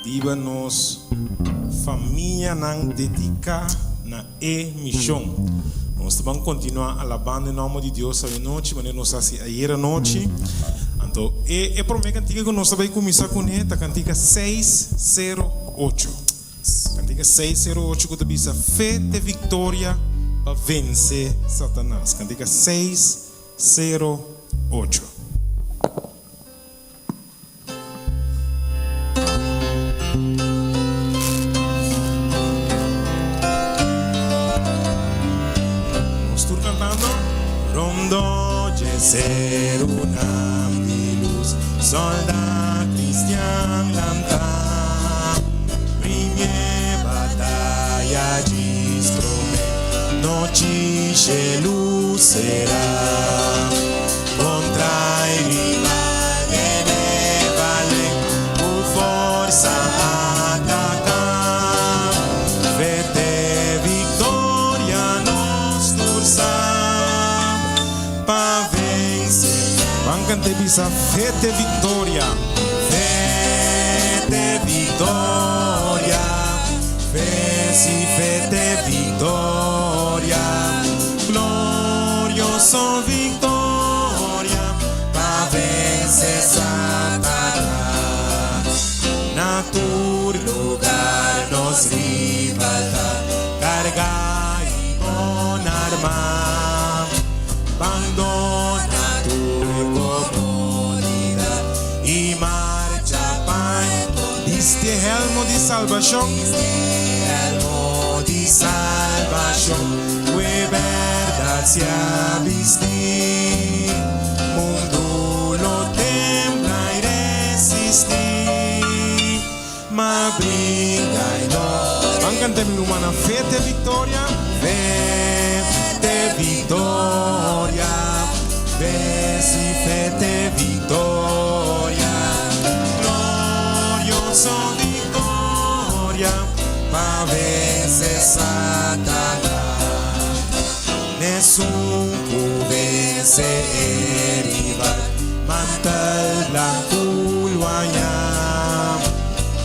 diba nos Famia nang dedica na Mishon. Nós vamos continuar alabando em nome de Deus essa noite, mas nós assim ayer à noite. Então, é para mim cantiga que nós vamos começar com ela, cantiga 608. Cantiga 608 que diz fé de vitória para vencer Satanás. Cantiga 608. Ser un ambilus, soldat cristian lanta, prime batalha de instrumento, noite gelu será, contra rival vale, por força atacar, vete vitória nos torçar. Cante bisa fé de vitória, fé de vitória, glorioso vitória, para vencer Satanás. Na tur lugar nos rivalta, carga e bon arma, abandona e marcha pai. Este elmo de salvação, que verdade se vestir, mundo lo tembla e resistir, mas brinca e não. Vamos cantar humana fé de vitória, fé de vitória, glorioso vitória, para vencer Satanás. Nessun può vencer rival, mantel blanco luayam,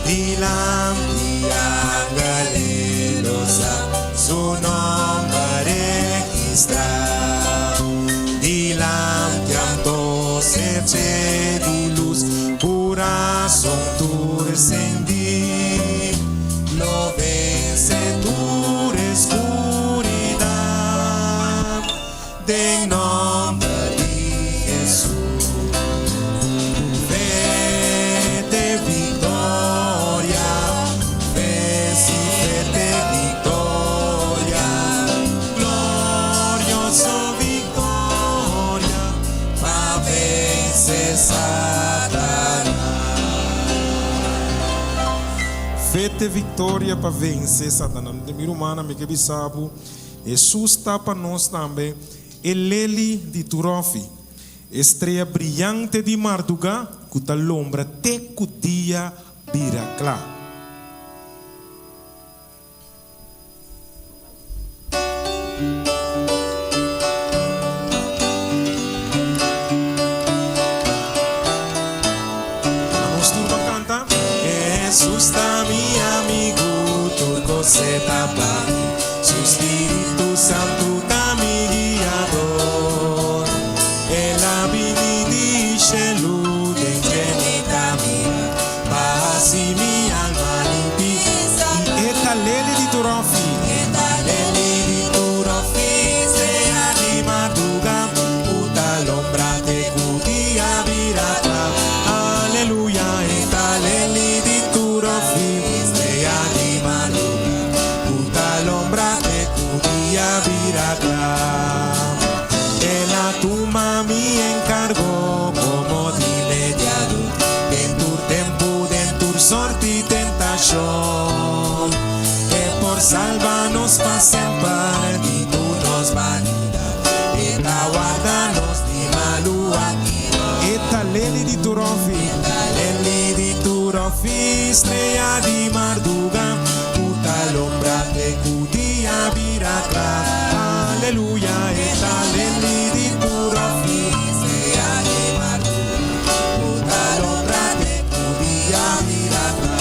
dilam diangalelosa, su nombre registrado, dilam de luz, coração torcendi, lo vence tu escuridão, em nome de Jesus. Fé de vitória, fé de vitória, glorioso vitória, para vencer Satanás. fé de vitória para vencer Satanás. De minha irmã, me que sabe, Jesus está para nós também. Ele de Turofi, estrela brilhante de Marduga, que está lombra te cutia biraclá. Jesus está mi amigo, turco se tapa, su Espíritu Santo está mi guiador. El dice luz de ingenuidad mía, paz y mi alma limpia. E esta lele di Turofi, sea di madruga, puta lombra te cudia virata. Aleluya, esta lele di sea di madruga, puta lombra te cudia virata. En la tumba mi encargo como di mediador, en tu tempo, en tu sorte y tentación, que por salvarnos pa' siempre y tú nos vanidad, y la guardanos di malua. esta lele di Turofi, estrella di Marduga, puta lombra te cudia viracla. Aleluya, esta leli di Turofi, estrella di Marduga, puta lombra te cudia viracla.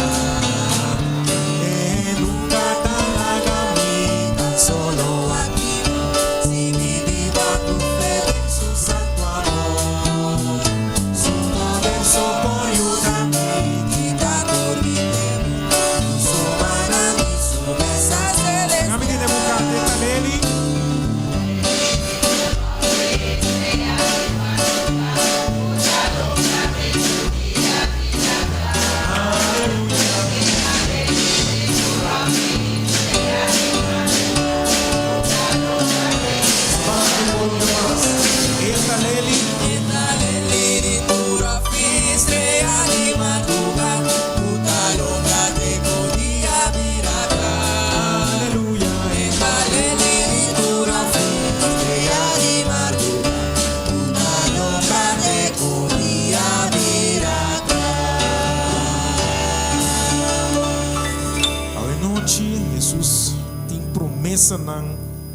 promessa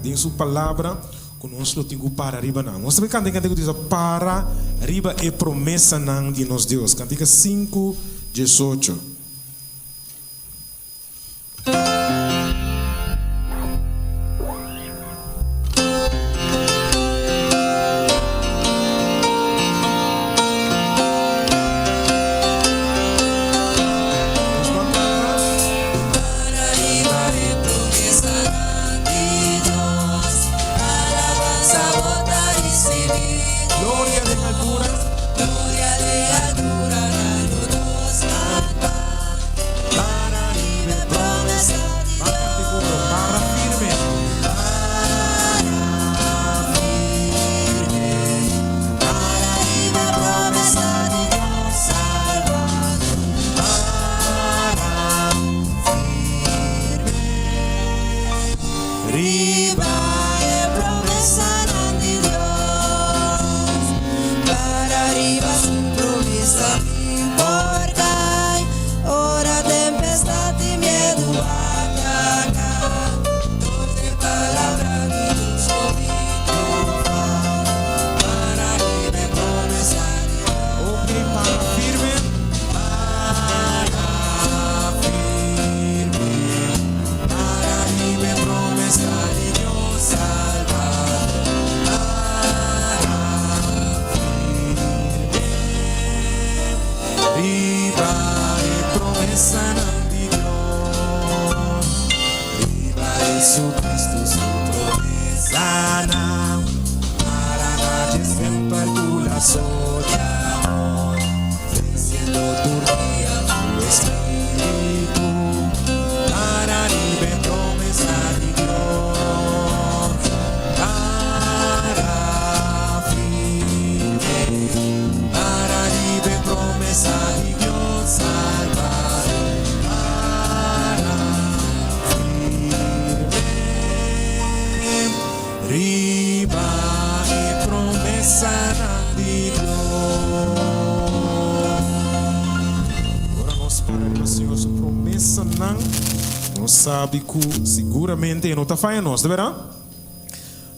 em sua palavra, conosco tenho para arriba não. Nós também cantamos que diz para arriba é promessa de nosso Deus. Cantica 5:18. Sabe que seguramente não está falhando nós, verá?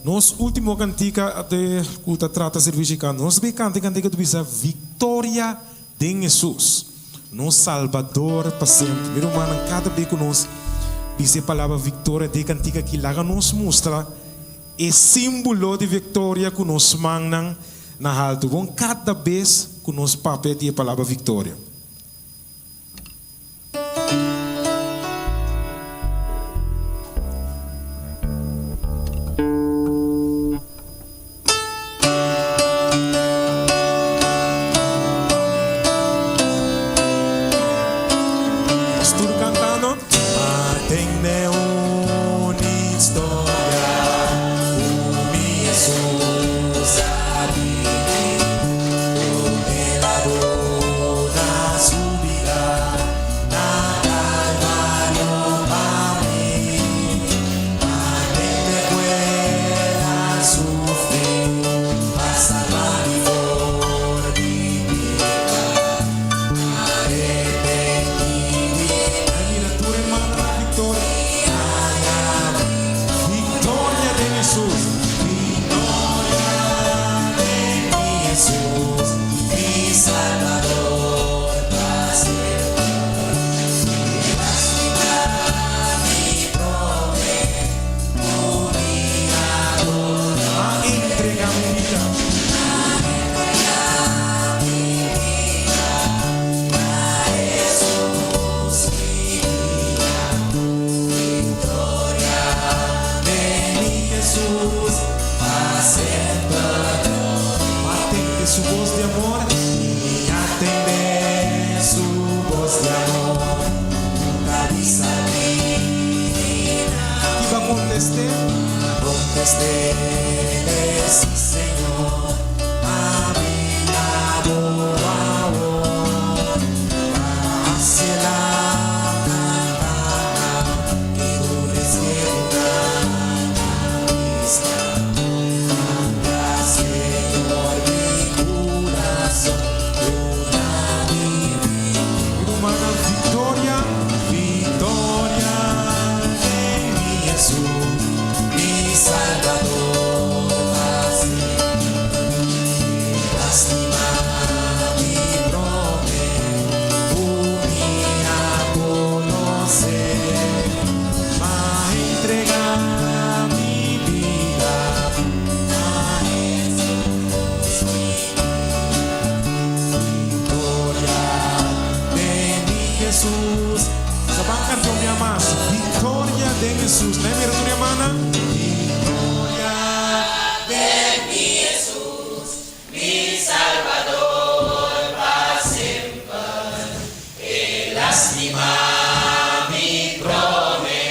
Nos último cantica até que trata de serviço cá, nós bem cantica que diz a vitória de Jesus, nosso Salvador para sempre. Meu irmão, cada vez que nós diz a palavra vitória de cantica que lá nos mostra é símbolo de vitória que nós mandam na alto. Bom, cada vez que nós papel de a palavra vitória. Jesús. ¿No mira tu hermana? Victoria de mi Jesús, mi Salvador, para siempre. Él lastima mi prome,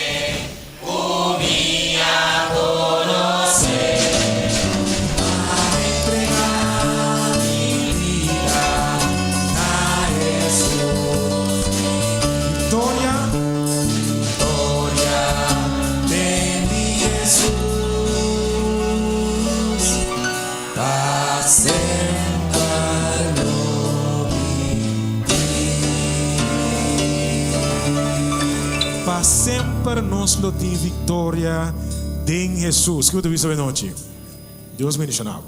humilla conocer. Para entregar mi vida a Jesús. Victoria. Victoria de mi Jesús, para siempre lo Para sempre nos lo di victoria em Jesus. Que eu te vi noite. Deus me ensinava.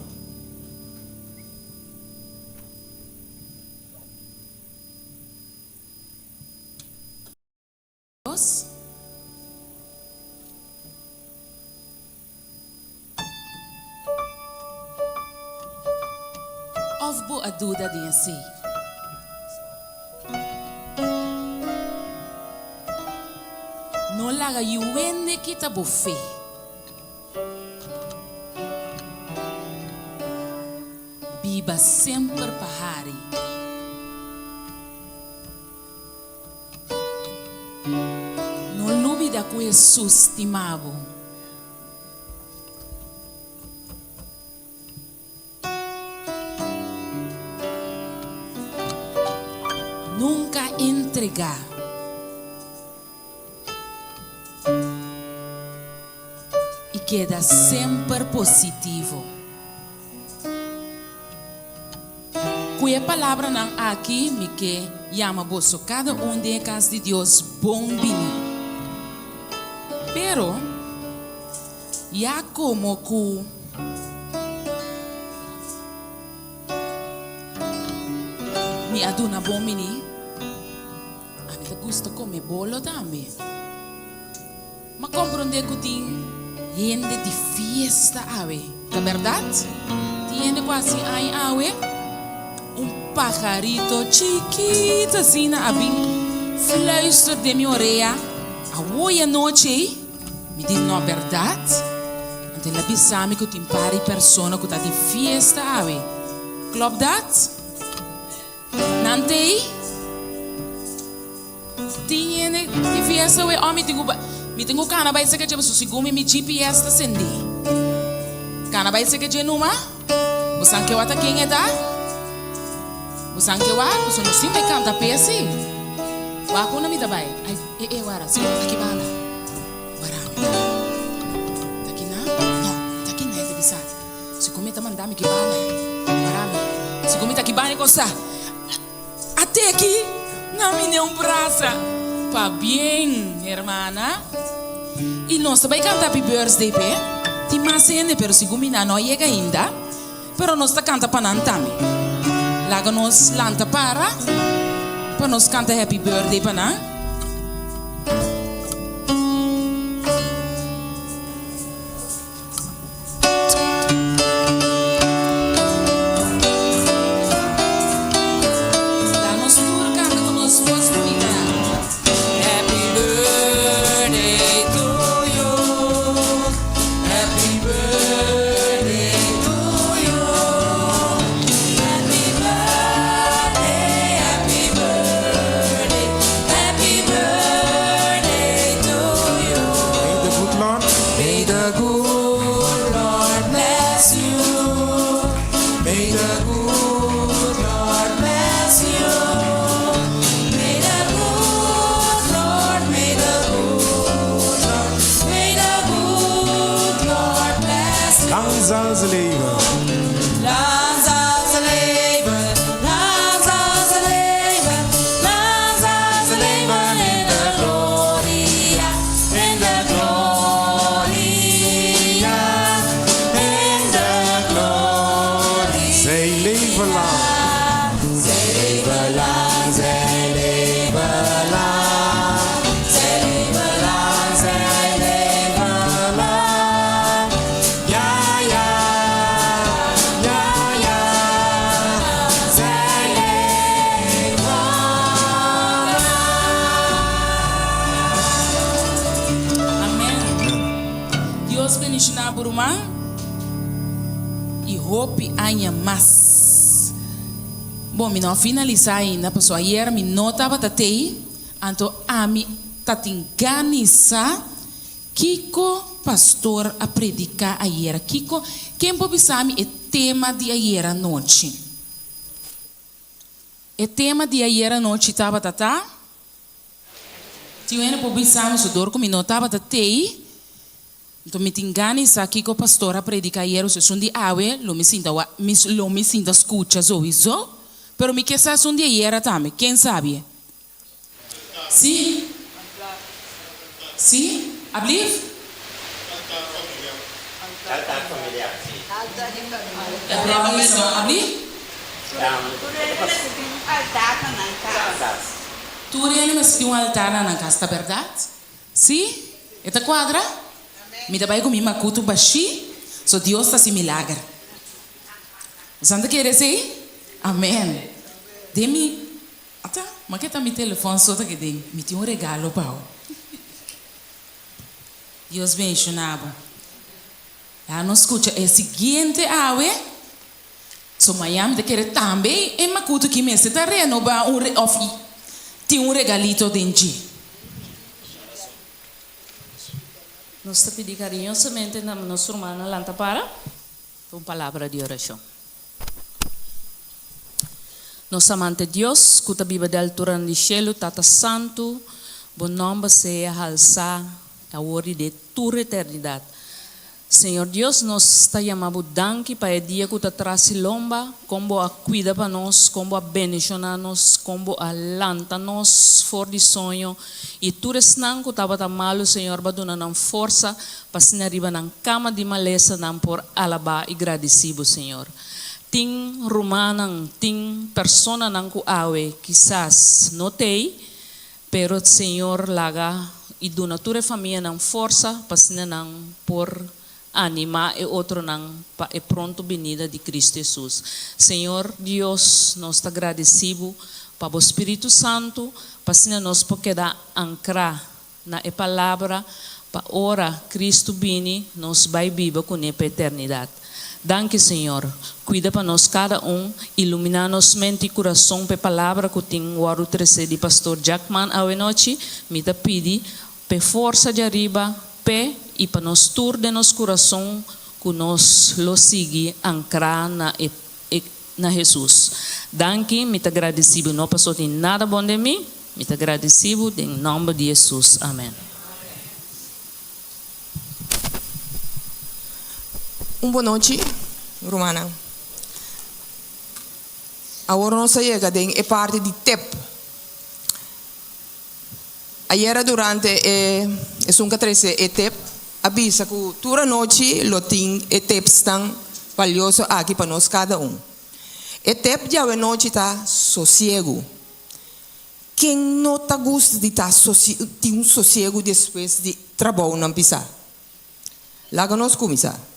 Of bo a duda din si. No laga yuwende kita bo fe. Biba sempre pahari. No lubi da ku Jesus timabo. Nunca entregar. E queda sempre positivo. Cuya palavra não aqui me que llama bosso cada de casa de Deus bom bini. Pero ya como ku mi aduna bom bini. A mim gusta comer bolo também. Mas compreender que tem gente de fiesta ave. É verdade? Tiene quase aí ave. Pajarito chiquito assim na abim. Fluister de minha orelha. A hoje noite me diz não é verdade? Então ela bisame que tem pari persona que está de fiesta ave. Klopt dat? Nante? Tiene de fiesta ave. Oh, me tenho cana vai ser que eu segumi mi GPS tá sendi. Cana vai ser que eu numa? Você que eu ata quem é da? Você que eu ata? Você não se me canta pesi? Wa ko na mi tabay. Ay wara sino taki bala. Wara. Taki na? No, taki na ite bisa. Si kumita man dami ki bala. Marami. Si kumita ki bala ko sa. Até aqui na minha praça. Pa bien, hermana. E nós também canta happy birthday pe. Ti masene pero si gumina no llega ainda. Pero nós ta canta panantami. Laga nos lanta para nos canta happy birthday pana. hopi anya mas. Bom, me não finalizar ainda, pessoal. Ayer me notava tatei, anto a mi tatinganisa Kiko pastor a predicar ayer. Kiko, quem pode saber o tema de ayer à noite? O tema de ayer à noite estava tatá? Tinha pode saber se dor como notava tatei. Então me tinganisa Kiko pastor a predicar ayer o sessão de awe, lo me sinta escuta so isso. Pero me que sa sessão de ayer também, quem sabe? Sim? Sim? Abliv? Altar familiar, sim. Altar de família. Abliv? Altar na casa. Tu mas tem um altar na casa, verdade? Sim? Esta quadra? Me dá vai comigo macuto baixi, so Deus está se milagre. Santa quer dizer? Amém. Demi, até, mas que tá meu telefone só tá que tem, me tem um regalo para Deus mencionava. Já não escuta, é seguinte awe. So Miami te quer também, e macuto que me está renovar tem um regalito dentro. Nós te pedimos carinhosamente na nossa irmã Lanta para uma palavra de oração. Nosso amante Deus, que está viva de altura no cielo, Tata Santo, bom nome seja alçar a hora de tua eternidade. Senhor Deus, nós te chamamos danke para o dia que tu traz lomba, como a cuida para nós, como a bendicionar nós, como a lanta nós for de sonho. E tu resnan que estava malo, Senhor, para dar força para se arriba na cama de maleza, não por alabar e agradecido, Senhor. Ting rumanang, ting persona nang ku awe, quizás não tem, pero Senhor laga e dona tua família nang força para se não por animar e outro não para a pronto venida de Cristo Jesus. Senhor Deus, nós te agradecemos para o Espírito Santo, para se nós poder ancrar na palavra, para ora Cristo vini, nós vai viver com a eternidade. Danke, Senhor. Cuida para nós cada iluminar nos mente e coração para a palavra que tem o aro 13 de pastor Jackman a noite, me da pedi, pe força de arriba, pe e para nós tur de nos coração que nós lo sigue ancrar na Jesus. Danke, me te agradecido, não passou de nada bom de mim, me te agradecido em nome de Jesus. Amém. Boa noite, Romana. Agora nós chegamos em parte de TEP. Ayer durante a sunca 13 TEP, avisa que toda noite lo tem TEP estão valioso aqui para nós cada TEP já a noite está sossego. Quem não está gosto de estar tem um sossego depois de trabalho não pisar. Lá que nós começar.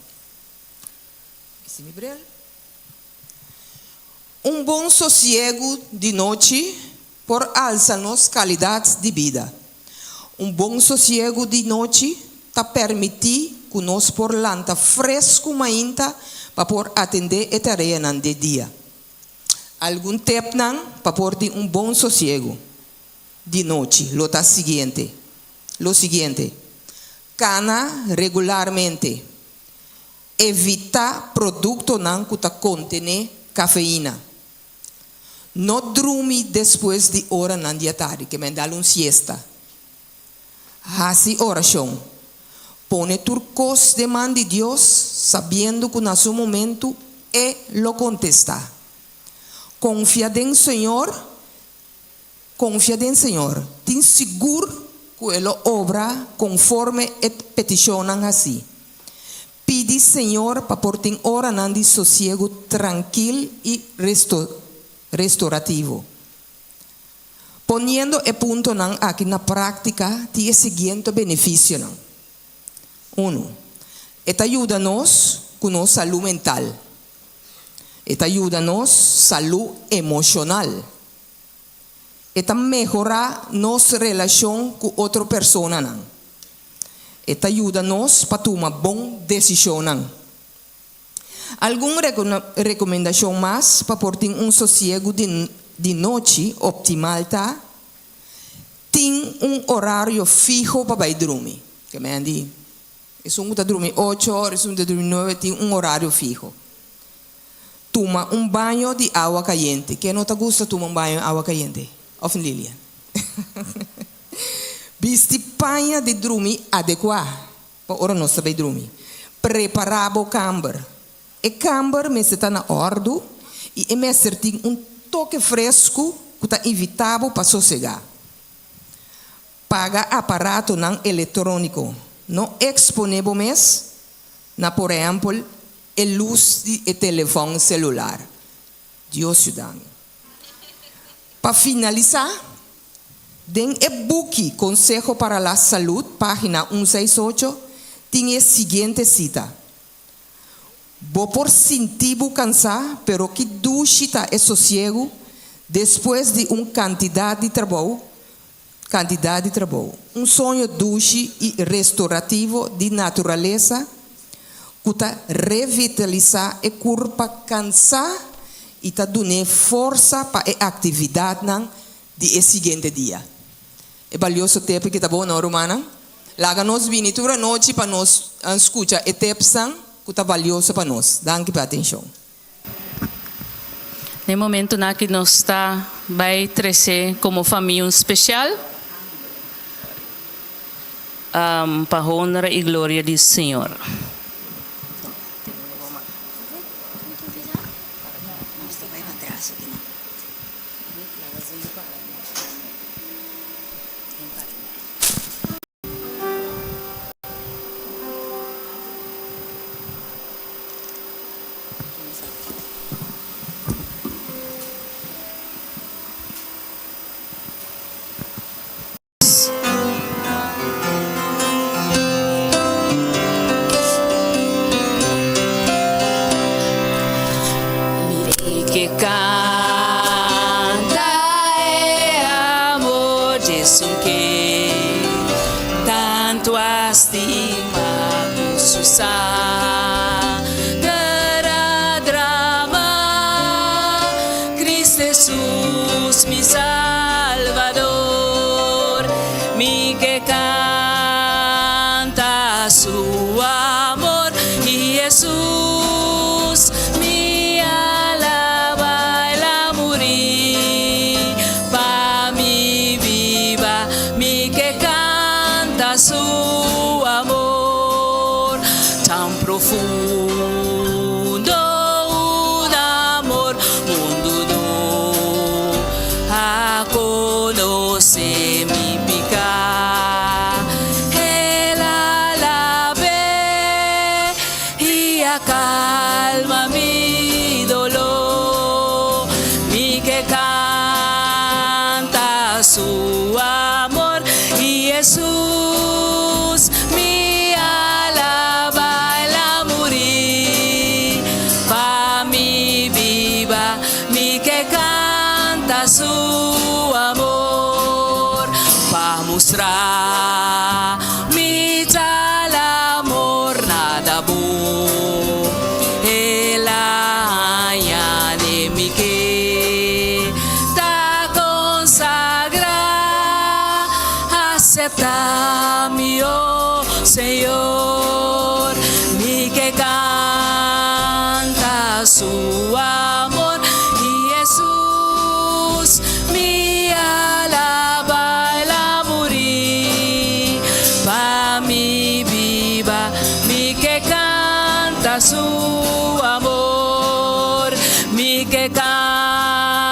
Bom sossego de noite por alça nos qualidades de vida. Bom sossego de noite está permitir que nós por lanta fresco mainta para por atender a tarefa de dia. Algum tempo não para por ter bom sossego de noite. Lo seguinte, cana regularmente. Evitar produto não que contém cafeína. Não dorme depois de hora na dia tarde, que me dá siesta. Assim oração. Pone turcos de mão de Deus, sabendo que no seu momento lo contestar. Confia em Senhor. Tem seguro que ele obra conforme peticionam assim. Pedi Senhor para por ter hora de sossego tranquilo e restaurativo. Poniendo o ponto aqui na prática, tem o seguinte benefício. 1. Ajuda-nos com nossa saúde mental. Ajuda-nos saúde emocional. Melhorar nossa relação com outra pessoa. Ajuda-nos para tomar boa decisão. Alguma recomendação mais para portar sossego de noite optimal, tá? Tem horário fijo para ir dormir. Que me andi. Se um está dormir 8 horas, se um está dormir 9, tem horário fijo. Toma banho de água caliente. Quem não te gusta tomar banho de água caliente? Of Lilian. Viste panha de dormir adequado. Para hora nós também dormir. Preparar o camber. E camber me está na ordem e me tem toque fresco que está evitável para sossegar. Paga aparato não eletrônico. Não exponível mais, na por exemplo, a luz de telefone celular. Deus ajuda-me. Para finalizar, den e-book Consejo para la Salud, página 168, tem a seguinte cita. Vou por sentir cansar, pero que duchita é sossego depois de quantidade de trabalho. Sonho duche e restaurativo de natureza que está revitalizar e corpo cansar e está dando força para a atividade de seguinte dia. É valioso tempo que está bom, não, Romana? Laga nos vinitura noite para nós escutar e tempo que está valioso para nós. Danke pela atenção. No momento na que nós está vai crescer como família especial, para a honra e glória do Senhor. Acepta-me, oh Senhor, mi que canta su amor y Jesús me alaba el morir pa mi viva, mi que canta su amor, mi que canta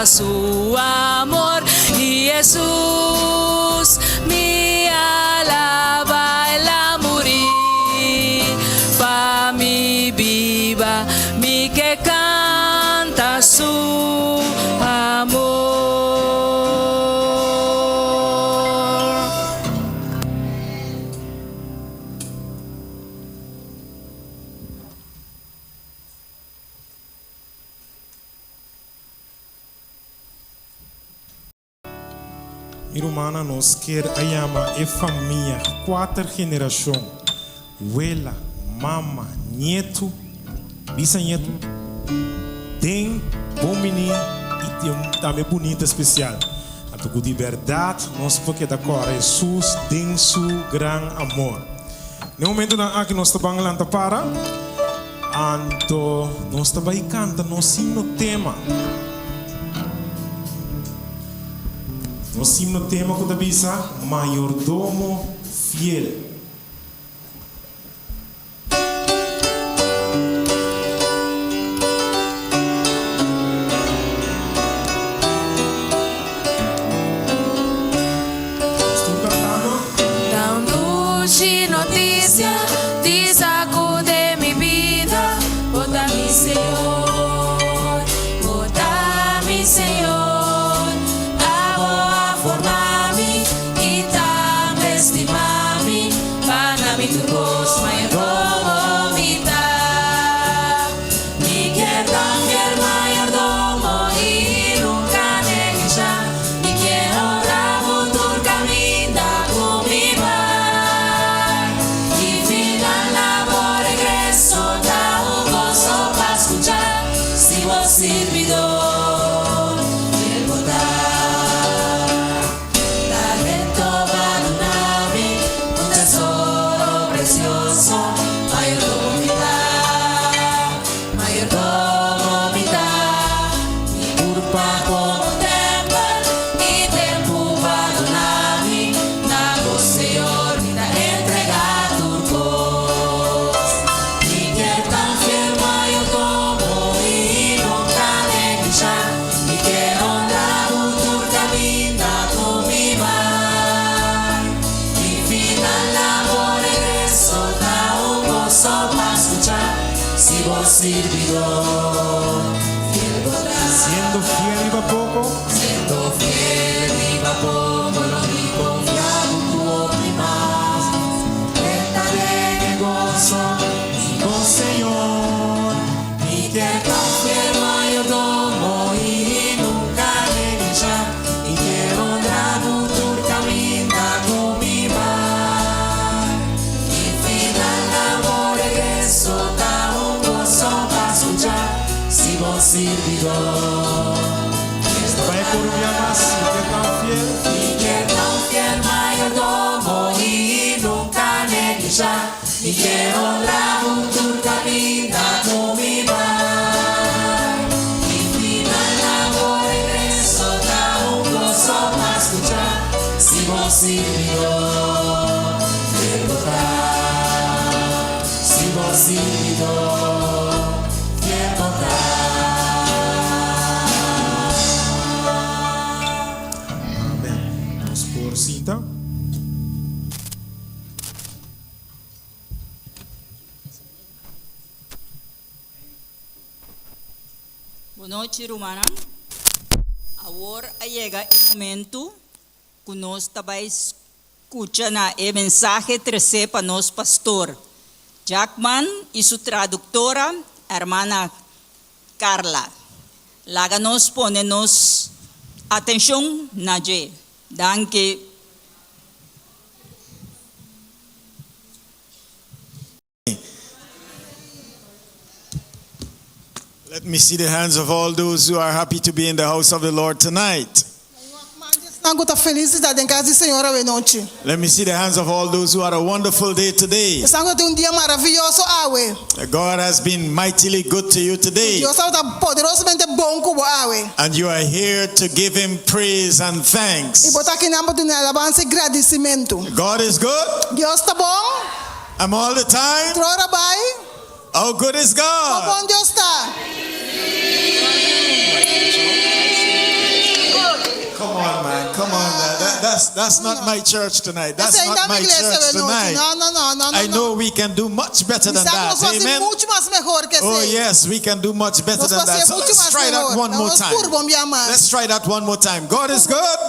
su amor y Jesús me alaba el morir pa mi viva, mi que canta su amor. Irmã, nós quer ayama e família, 4 geração, abuela, mama, neto, Bisanha tem bom menino e tem também bonito especial. A tu de verdade, nós porque da cor Jesus tem seu gran amor. No momento aqui nós estamos lá para, anto nós estamos cantando nosso himno tema. Nosso himno tema que diz Mayordomo fiel. Siendo fiel iba poco, lo vi confiado tu más. Estaré en gozo, oh Señor, y que tan fiel mayordomo y nunca negligencia, y que honrado tu camina con mi mar. Y final labor regreso, da un gozo para escuchar, si vos servidor. vai por minha massa, que é tão fiel. Y que tan fiel mayordomo y nunca negligencia, y que honrado tu camina con mi mar. Y final labor regreso, da un gozo para escuchar, si vos servidor, si vos servidor, fiel Vamos por cinta. Boa noite, Romana. Agora chega o momento que nós também escutamos a mensagem trazer para nós, pastor Jackman e sua tradutora, a irmã Carla. Laga nos pone-nos atenção na G. Danke. Let me see the hands of all those who are happy to be in the house of the Lord tonight. Let me see the hands of all those who had a wonderful day today. That God has been mightily good to you today. And you are here to give Him praise and thanks. God is good. And all the time. How good is God? Come on, man. Come on, man. That's not my church tonight. That's not my church tonight. I know we can do much better than that. Amen. Oh, yes, we can do much better than that. So let's try that one more time. Let's try that one more time. God is good.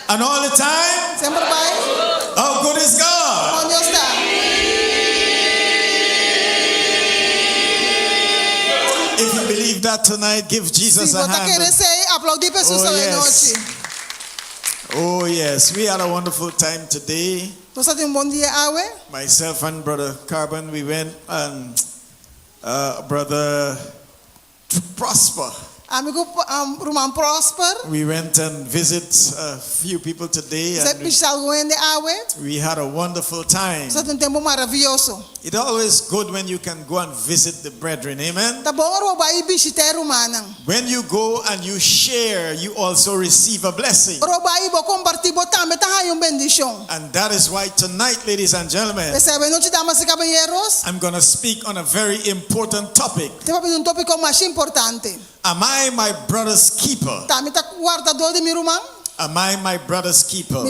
And all the time. How good is God? If you believe that tonight, give Jesus a hand. Oh yes. Oh yes, we had a wonderful time today. Myself and Brother Carbon, we went and Brother Prosper. Amigo Roman Prosper. We went and visited a few people today, and we had a wonderful time. It's always good when you can go and visit the brethren, amen? When you go and you share, you also receive a blessing. And that is why tonight, ladies and gentlemen, I'm going to speak on a very important topic. Am I my brother's keeper? Am I my brother's keeper?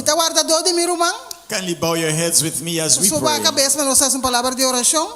Kindly bow your heads with me as we pray.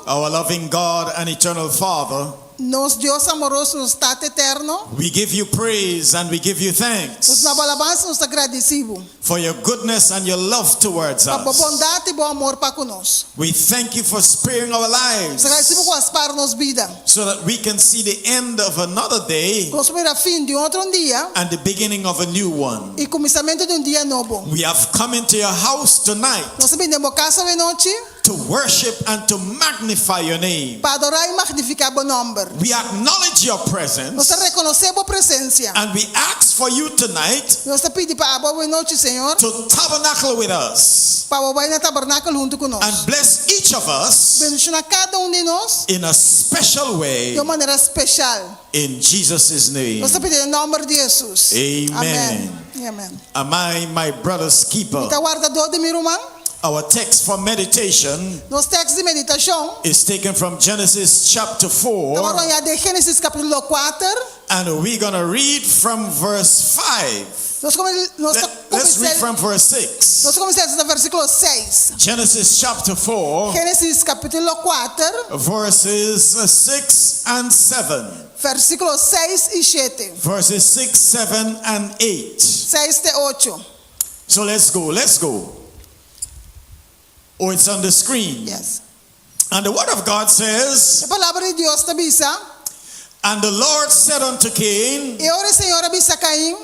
Our loving God and eternal Father, Nos Dios amoroso, nos Tate eterno. we give you praise and we give you thanks Nos alabanza, nos agradecido. for your goodness and your love towards A boa us. bondade e bom amor para conosco. We thank you for sparing our lives Agradecido por aspar-nos vida. so that we can see the end of another day Nos ver a fim de outro dia and the beginning of a new one. e começamento de dia novo. We have come into your house tonight Nós vinemos casa de noite to worship and to magnify your name. para adorar e magnificar o nome. We acknowledge your Nós presence reconhecemos a presença. and we ask for you tonight Nós pedimos para a boa noite, Senhor, to tabernacle with us para o na tabernáculo junto conosco. and bless each of us Bendicionar cada de nós in a special way de uma maneira especial. in Jesus' name. Nós pedimos em nome de Jesus. Amen. Amém. Amém. Am I my brother's keeper? Está guardador de meu irmão. Our text for meditation Nos textos de meditação, is taken from Genesis chapter estamos 4, olhando de Gênesis capítulo 4. and we're going to read from verse 5. Let's Read from verse 6. Nós começamos no versículo 6. Genesis chapter 4, Gênesis capítulo 4, verses 6 and 7. versículo 6 e 7. Verses 6, 7, and 8. 6 e 8. So let's go. Oh, it's on the screen. Yes. And the word of God says, A palavra de Deus te avisa. and the Lord said unto Cain, E ora o Senhor avisa Caim.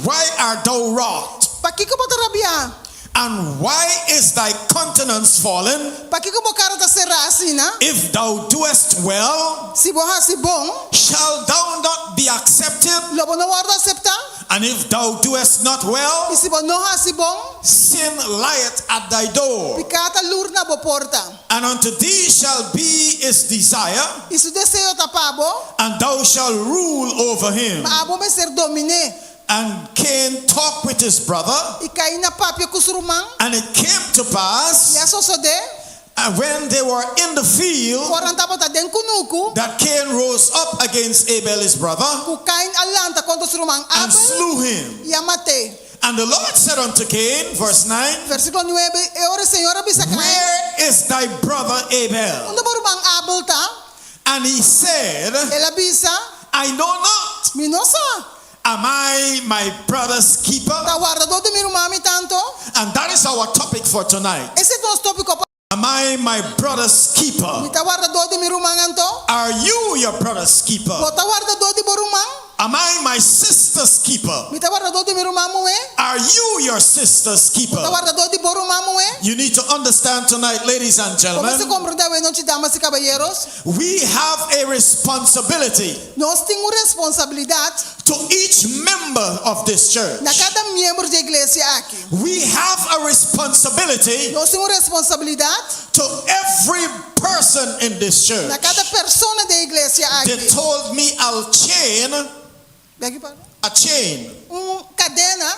why art thou wroth? Para que você rabiar? And why is thy countenance fallen? Para que você cara tá será assim, né? If thou doest well, Se você se bom, shall thou not be accepted? logo não vai aceitar. And if thou doest not well, E se você não se bom, sin lieth at thy door. picata lur na boa porta. And unto thee shall be his desire, E se o desejo tá pabo, and thou shalt rule over him. mas abo vai ser dominé. And Cain talked with his brother, E Caim na papia com o seu irmão. and it came to E pass, a sosode, and when they were in the field, quando tava tá dentro kunuku, that Cain rose up against Abel his brother, o Caim alanta contra o seu irmão and Abel slew him. e a matei. And the Lord said unto Cain, verse 9, Versículo 9, e ora o Senhor avisa Caim. where is thy brother Abel? Onde o irmão Abel tá? And he said, Ele avisa, I know not. me não sabe. Am I my brother's keeper? Tá guardador de meu irmão, me tanto. And that is our topic for tonight. Esse é o nosso tópico. Am I my brother's keeper? Me tá guardador de meu irmão, então. Are you your brother's keeper? Tá guardador de meu irmão. Am I my sister's keeper? Me tá guardador de meu irmão, moé. Are you your sister's Tá keeper? guardador de meu irmão, moé. You need to understand tonight, ladies and Como se gentlemen, compreende, noite, damas e caballeros. we have a responsibility Nós temos responsabilidade to each member of this church. na cada membro da igreja aqui. We have a responsibility Nós temos responsabilidade to every person in this church. na cada pessoa da igreja They aqui. told me a chain. Cadena.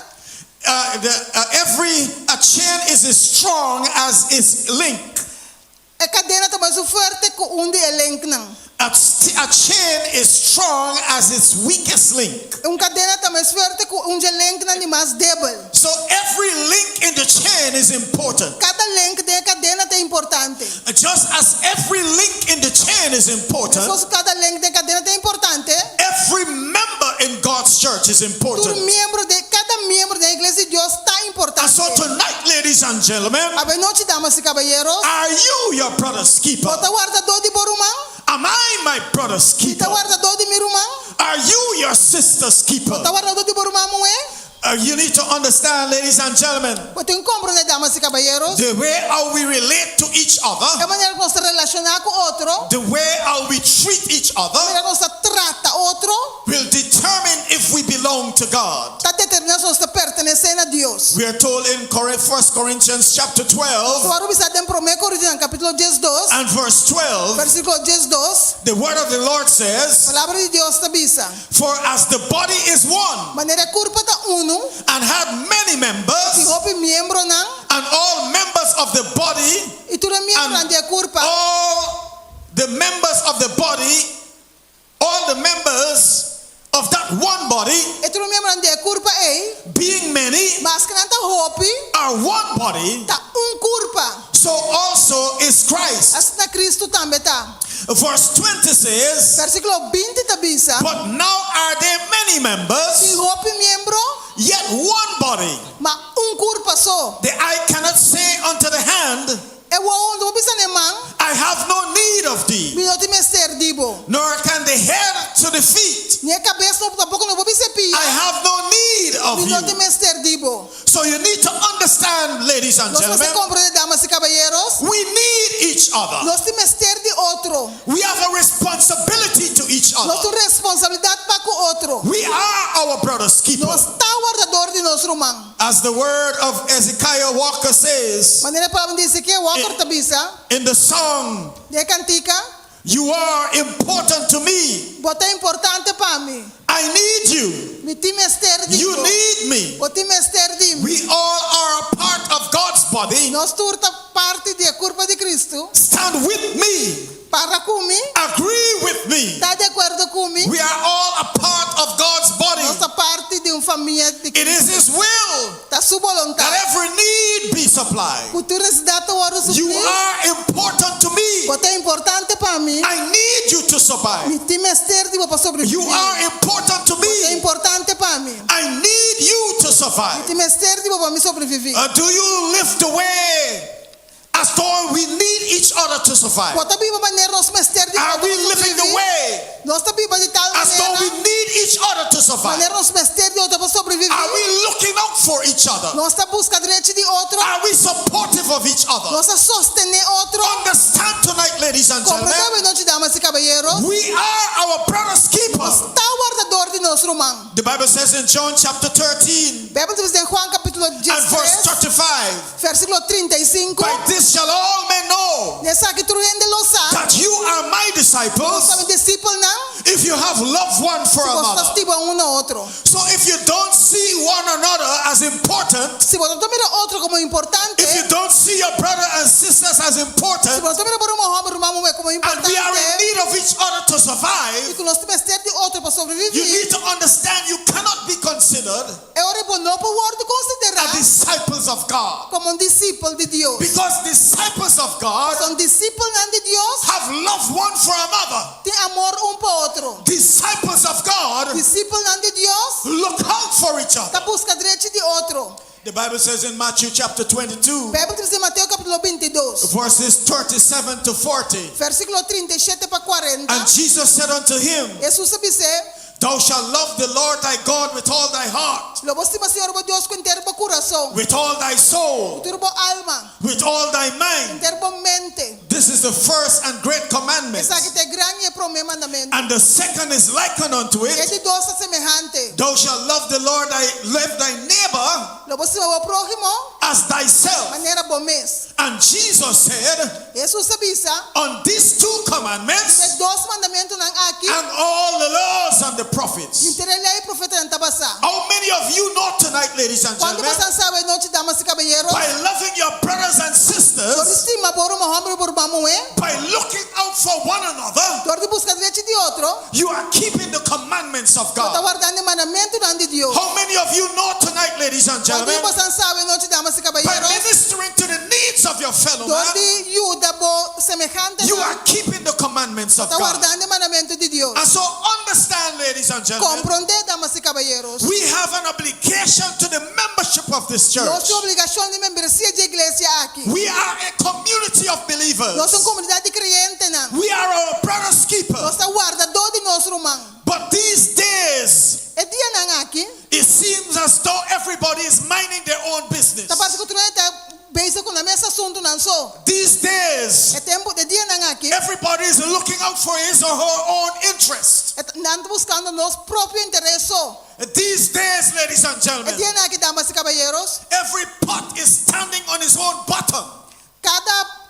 A chain is as strong as its link. A cadena também é forte com onde é link não. A chain is strong as its weakest link. Cadena também é forte com onde é link não é mais débil. So every link in the chain is important. Cada link da cadena é importante. Just as every link in the chain is important, Cada link da cadena é importante. every member in God's church is important. Cada membro da igreja de Deus está importante. And so tonight, ladies and gentlemen, A noite, damas e caballeros. are you your brother's keeper? Tá guardador de meu irmão? Am I my brother's keeper? Tá guardador de meu irmão? Are you your sister's keeper? Tá guardador de meu irmão, moé? You need to understand, ladies and gentlemen, Tem que compreender, damas e caballeros, the way how we relate to each a other, maneira que nós se relacionar com outro, the way how we treat each a other, maneira que nós trata outro, will determine if we belong to God. está determinando se nós pertencemos a Deus. We are told in 1 Corinthians chapter 12 Agora bisa em 1 Coríntios capítulo 12, and verse 12, versículo 12, the word of the Lord says, palavra de Deus está bisa. for as the body is one Maneira corpo está uno, and had many e members, houve membro não, and all members of the body, e tudo membro and de corpo, all the members of the body, all the members of that one body, e tudo membro de corpo being many, mas que não está hope, are one body, está corpo. so also is Christ. Assim na Cristo também está. Verse 20 says, Versículo 20 está bisa. but now are there many E members, hope membro, yet one body. mas corpo só. The eye cannot say unto the hand, E o bisa ne man, I have no need of thee, mi não te mester dibo. nor can the head to the feet, Minha cabeça não tampouco não vou bisa pia. I have no need of Mi não te you. mester dibo. So you need to understand, ladies and Nós você gentlemen, compreende, damas e caballeros, we need each other. nós te mester de outro. We have a responsibility to each Nós other. temos responsabilidade para com outro. We are our brother's keeper. Nós está guardador de nosso irmão. As the word of Ezekiel Walker says Maneira para dizer que o outro tá bisa, in the song, de cantica, you are important to me. bota importante para mim. I need you. Mi te mester dibo. You need me. O te mester dibo. We all are a part of God's body. Nós turta parte da corpo de Cristo. Stand with me. Para comigo, Agree with me. está de acordo comigo. We are all a part of God's body. Nossa parte de família de It Cristo. is His will Está sua that vontade. every need be supplied. Cultura necessidade o ouro You suprir. are important to me. Bota importante para mim. I need you to survive. Mi te mester dibo para sobreviver. You are important to Bota me. importante para mim. I need you to Mi survive. te mester dibo para mim sobreviver. Do you lift the way as though we need each other to survive? Bota biba maneira nós mester dibo Are para we living the sobreviver. way Nós está biba de tal as though we maneira. need each other to survive? Maneira nós mester de outro para sobreviver. Are we looking out for each other? Nós está busca direito de outro. Are we supportive of each other? Nós está sostener outro. Understand tonight, ladies and gentlemen, Compreendeu, noite, damas e caballeros? we are our brother's keeper. Está o guardador de nosso irmão. The Bible says in John chapter 13 Bíblia diz em Juan capítulo and verse 16, 35, versículo 35. by this shall all men know Nessa que tu ainda lo sabe. that you are my disciples Sabe discípulo não? if you have loved one for Se você another. estima no outro. So if you don't see one another as important, Se você não mira outro como importante. if you don't see your brother and sisters as Se important, você mira para um irmão como and importante. we are in need of each other to E survive, que nós temos ter de outro para you sobreviver. need to understand you cannot be considered É hora bom não para o outro considerar disciples of God. como discípulo de Deus. Because disciples of God São discípulos de Deus. have loved one for another. Tem amor para outro. Disciples of God Discípulos de Deus. look out for each Está other. busca direito de outro. The Bible says in Matthew chapter 22, Bíblia diz em Mateus capítulo 22, verses 37 to 40. versículo 37 para 40. And Jesus said unto him, Jesus disse: thou shalt love the Lord thy God with all thy heart, Lobo estima Senhor por Deus com inteiro por coração, with all thy soul, inteiro por alma, with all thy mind. inteiro por mente. This is the first and great commandment. Essa que tem grande e primeiro mandamento. And the second is likened unto it. Este dois é semelhante. Thou shalt love the Lord love thy neighbor Lobo estima o próximo, as thyself. maneira bom mês. And Jesus said, Jesus avisa, on these two commandments os dois mandamentos não aqui, and all the laws and the prophets. inteiro lei e profeta não passar. How many of you know tonight, ladies and Quando gentlemen, você sabe noite damas e caballeros, by loving your brothers and por sisters, estima por homem por mamãe, by looking out for one another, por de busca direito de outro, you are keeping the commandments of está God. guardando o mandamento de Deus. How many of you know tonight, ladies and Quando gentlemen, você sabe noite damas e by caballeros, ministering to the needs of your fellow man, donde ajuda bo semejante, you are keeping the commandments of está God. guardando o mandamento de Deus. And so understand, ladies and gentlemen, Compreender, damas e caballeros, we have an obligation to the membership of this church. nossa obrigação de membresia de igreja aqui. We are a community of Nós believers. somos comunidade de crentes, não. We are our brother's keeper. Nós somos guardador de nosso irmão. But these days É dia não aqui, is seems as though everybody is minding their own business. These days, everybody is looking out for his or her own interest. These days, ladies and gentlemen, every pot is standing on his own bottom.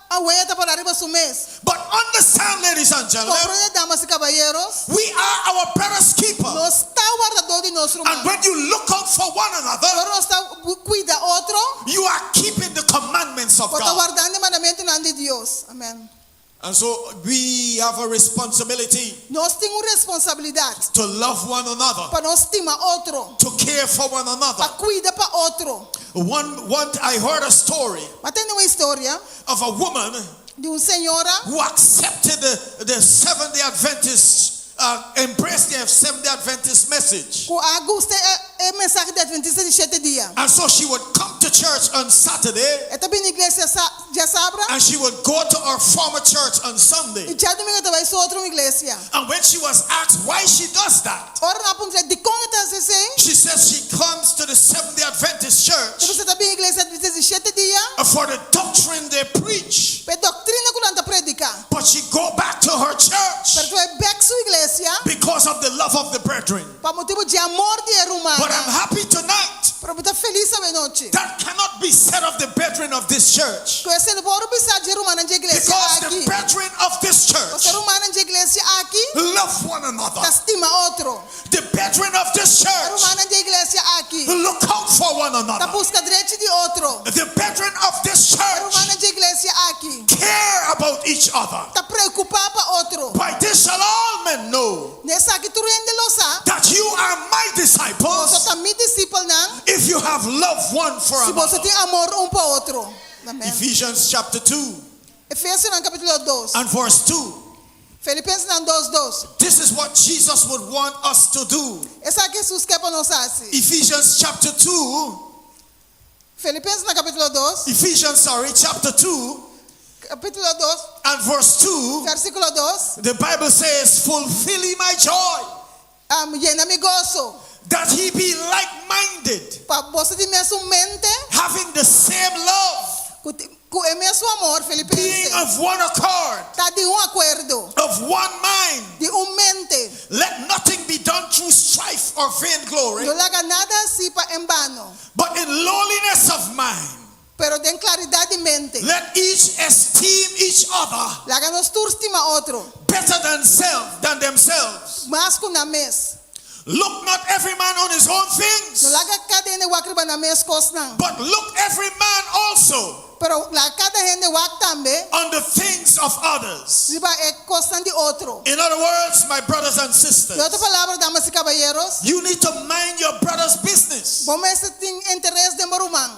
But understand, ladies and gentlemen, we are our brother's keeper. And when you look out for one another, you are keeping the commandments of God. Amen. And so we have a responsibility to love one another, to care for one another. I heard a story of a woman who accepted the Seventh-day Adventist, embraced the Seventh-day Adventist message. And so she would come to church on Saturday, and she would go to her former church on Sunday. And when she was asked why she does that, she says she comes to the Seventh-day Adventist church for the doctrine they preach. But she go back to her church because of the love of the brethren. But I'm happy tonight that cannot be said of the brethren of this church, because the brethren of this church love one another. The brethren of this church look out for one another. The brethren of this church care about each other. By this shall all men know that you are my disciples, if you have love one for another. Ephesians chapter 2 and verse 2. This is what Jesus would want us to do. Ephesians chapter 2. Chapter 2 and verse 2. The Bible says, fulfilling my joy, that he be like-minded, having the same love, being of one accord, of one mind. Let nothing be done through strife or vainglory, but in lowliness of mind. Let each esteem each other better than themselves. Look not every man on his own things, but look every man also on the things of others. In other words, my brothers and sisters, you need to mind your brother's business.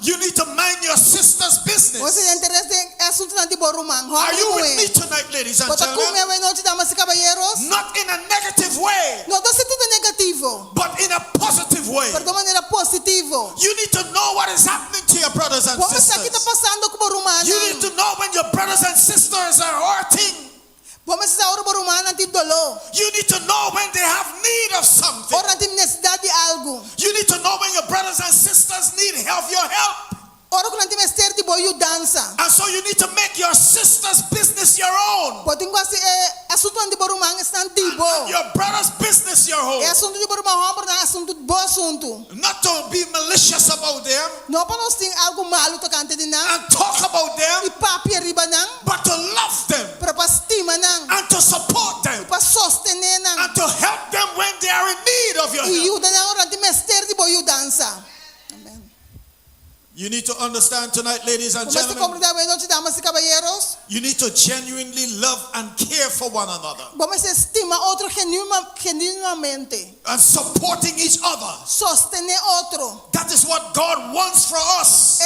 You need to mind your sister's business. Are you with me tonight, ladies and gentlemen? Not in a negative way, but in a positive way. You need to know what is happening to your brothers and sisters. You need to know when your brothers and sisters are hurting. You need to know when they have need of something. You need to know when your brothers and sisters need your help. And so you need to make your sister's business your own, and your brother's business your own. Not to be malicious about them and talk about them, but to love them and to support them and to help them when they are in need of your help. You need to understand tonight, ladies and gentlemen, you need to genuinely love and care for one another, and supporting each other. That is what God wants for us,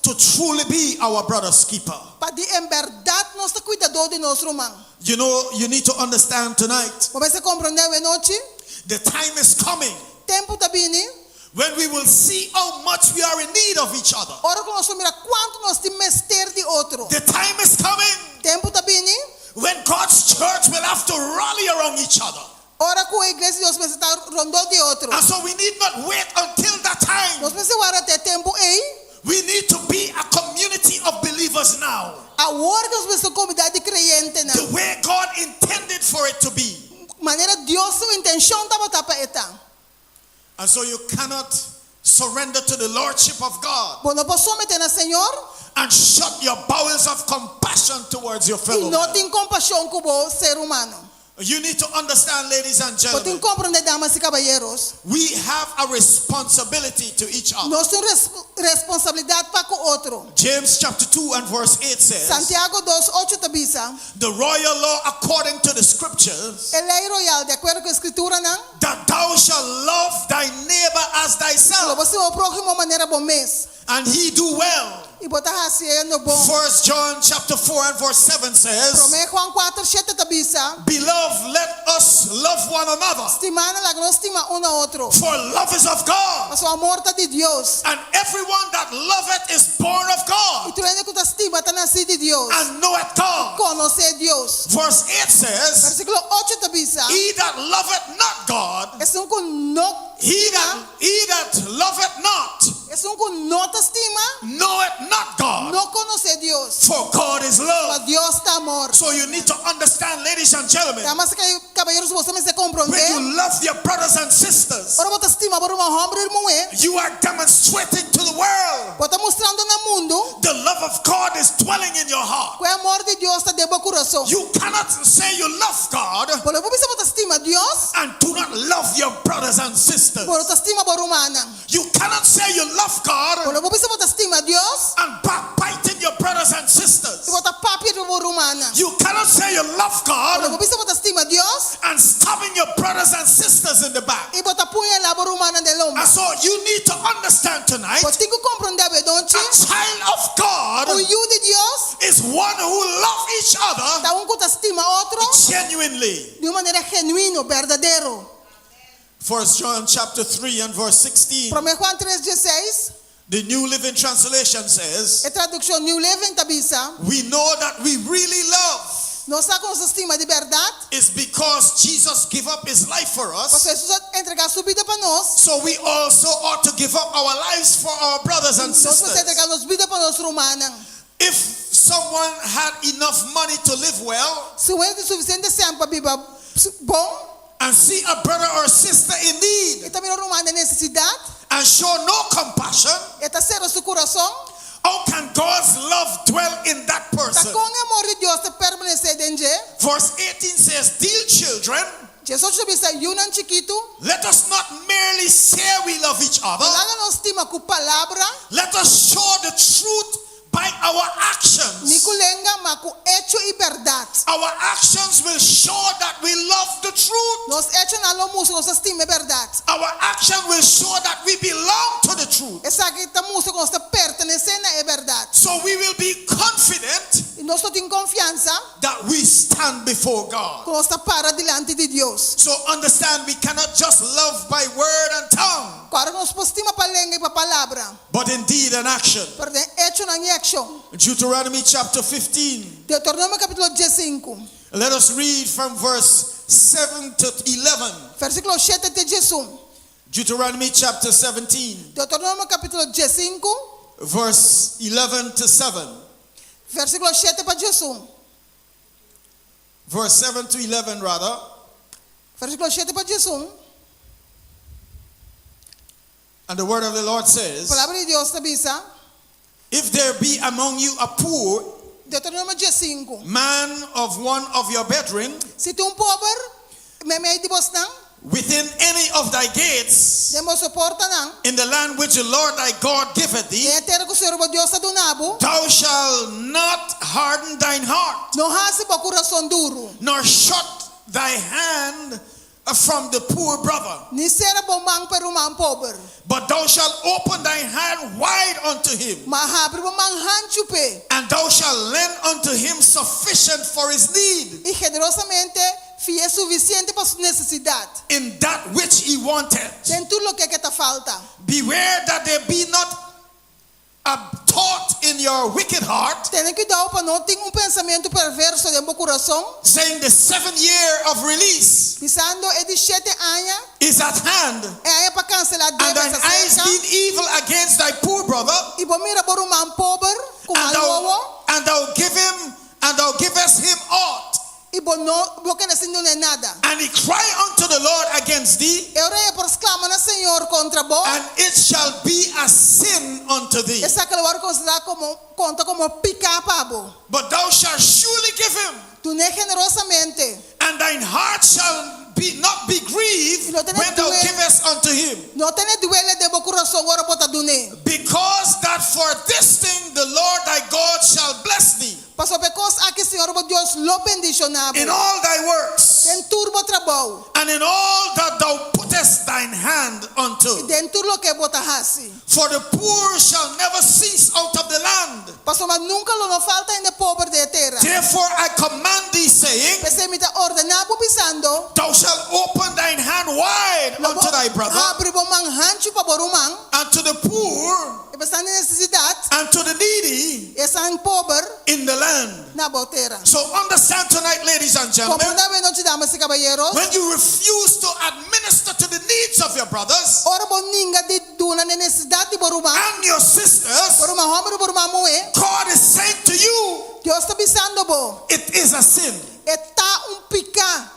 to truly be our brother's keeper. You know, you need to understand tonight, the time is coming when we will see how much we are in need of each other. The time is coming when God's church will have to rally around each other. rondou de outro. And so we need not wait until that time. Nós precisamos até tempo aí. We need to be a community of believers now. Agora que nós precisamos comunidade crente não. The way God intended for it to be. Maneira Deus sua intenção estava para eta. And so you cannot surrender to the lordship of God. Bom, não posso someter na Senhor. And shut your bowels of compassion towards your fellow E não man. tem compaixão com o ser humano. You need to understand, ladies and gentlemen, compreender, damas e caballeros, we have a responsibility to each other. nós temos responsabilidade para com o outro. James chapter 2 and verse 8 says, Santiago 2:8 tabisa, the royal law according to the scriptures, a lei royal de acordo com a escritura não, that thou shalt love thy neighbor as thyself, você o próximo maneira bom mês. and he do well. E botar assim no bom. 1 John chapter 4 and verse 7 says, Romeu Juan 4:7 tabisa, beloved, let us love one another, estimando la nós estima um ao outro. for love is of God, Mas o amor tá de Deus. and everyone that loveth is born of E God, tu ainda que tu estima tá nascido de Deus. and knoweth God. Conhecer Deus. Verse 8 says, Versículo 8 tabisa, he that loveth not God, es que no he that loveth not, es que no te estima, knoweth not God, no conoce Dios. for God is love. Dios está amor. So you need to understand, ladies and gentlemen, Damas y caballeros, vos me se when comprende. you love your brothers and sisters, Ora vos estima por un hombre y mujer. you are demonstrating to the world Vos está mostrando no mundo the love of God is dwelling in your heart. que o amor de Dios está dentro do coração. You cannot say you love God Por lo que vos estima Dios, and do not love your brothers and sisters. por lo estima por humana. You cannot say you love Por God lo que vos estima Dios, and backbiting your brothers and sisters. vos está papi por humana. You cannot say you love Por lo God que vos estima Dios, and stabbing your brothers and sisters in the back. y vos está puñalando por humana del hombre. And so you need to understand tonight, Vos tengo que comprender, a ¿verdad? child of God O hijo de Dios is one who loves each other está que estima otro genuinely. de una manera genuino, verdadero. 1 John chapter 3 and verse 16. Romeu Juan 3:16, The New Living Translation says, a traducción New Living tabisa, we know that we really love nos está con estima de verdad, is because Jesus gave up his life for porque us. Jesús entregar su vida para nós. So we also ought to give up our lives for our brothers and Nós vamos sisters. entregar nossa vida para nossa humana. If someone had enough money to live well Se o ente suficiente tempo para viver bom, and see a brother or sister in need e também a humana em necessidade, and show no compassion, e está certo seu coração, how can God's love dwell in that está person? com o amor de Deus te permanecer dentro. Verse 18 says, dear children, Jesus tabisa yunan chiquito, let us not merely say we love each other, laga nos estima com palavra, let us show the truth by our actions. ni kulenga ma com hecho e verdade. Our actions will show that we love the truth. Nos hecho na lo muso nos estima verdade. Our action will show that we belong to the truth. Essa que está muso que nos está pertenecendo é verdade. So we will be confident E nós temos confiança that we stand before God. que nós está para diante de Deus. So understand, we cannot just love by word and tongue, Agora nós postima para língua e para palavra, but in deed and action. pero de hecho na action. Deuteronomy chapter 15. Deuteronômio capítulo 15, Let us read from verse 7 to 11. versículo 7 até 11. Deuteronomy chapter 17, Deuteronômio capítulo 15, verse 11 to 7. versículo 7 para 11. Verse 7 to 11 rather. Versículo 7 para 11. And the word of the Lord says, Palavra de Deus tabisa. if there be among you a poor Deuteronômio 15. man of one of your brethren Se tu pobre, me de vos não, within any of thy gates de vos suporta não. in the land which the Lord thy God giveth thee, E a terra que o Senhor Deus está donado, thou shalt not harden thine heart, não hace para coração duro. nor shut thy hand from the poor brother, Ni será bom man para o man pobre. but thou shalt open thy hand wide unto him, Mas abre o man hanchupe. and thou shalt lend unto him sufficient for his need, E generosamente fiel suficiente para su necessidade. in that which he wanted. Tem tudo o que te falta. Beware that there be not thought in your wicked heart, Tem cuidado para não ter pensamento perverso dentro do coração. saying the 7th year of release Pensando é de 7 anos. is at hand, É para cancelar and dívida thine eyes cerca. being evil against thy poor brother, E bom mira por pobre com algo. and thou givest him aught, E bom não quer dizer não é nada. and he cry unto the Lord against thee, Eu rei por exclama no Senhor contra bo. and it shall be a sin unto thee. Essa que eu considerar como conta como picar pabo. But thou shalt surely give him, Tu ne generosamente. and thine heart shall not be grieved when thou givest unto him. Não tem duele de bo coração agora bota dune. Because that for this thing the Lord thy God shall bless thee Paso because aqui Senhor Deus lo bendicionava. in all thy works, Den turbo trabalho. and in all that thou puttest thine hand unto. Den turlo que bota hasi. For the poor shall never cease out of the land. Paso mas nunca lo no falta en de pobre de terra. Therefore I command thee, saying, Pese me ta ordenado pisando. thou shalt open thine hand wide unto thy brother, Abre bom manhancho pa borumang. and to the poor, E pesa necessidade. and to the needy Esa en pobre in the land. na botera. So understand tonight, ladies and gentlemen, Comprendame noche damas y caballeros. when you refuse to administer to the needs of your brothers Ora bom ninga di duna necessidade de borumang. and your sisters, Borumang homem borumang moe. God is saying to you, Deus está pisando bo. it is a sin. Está picar.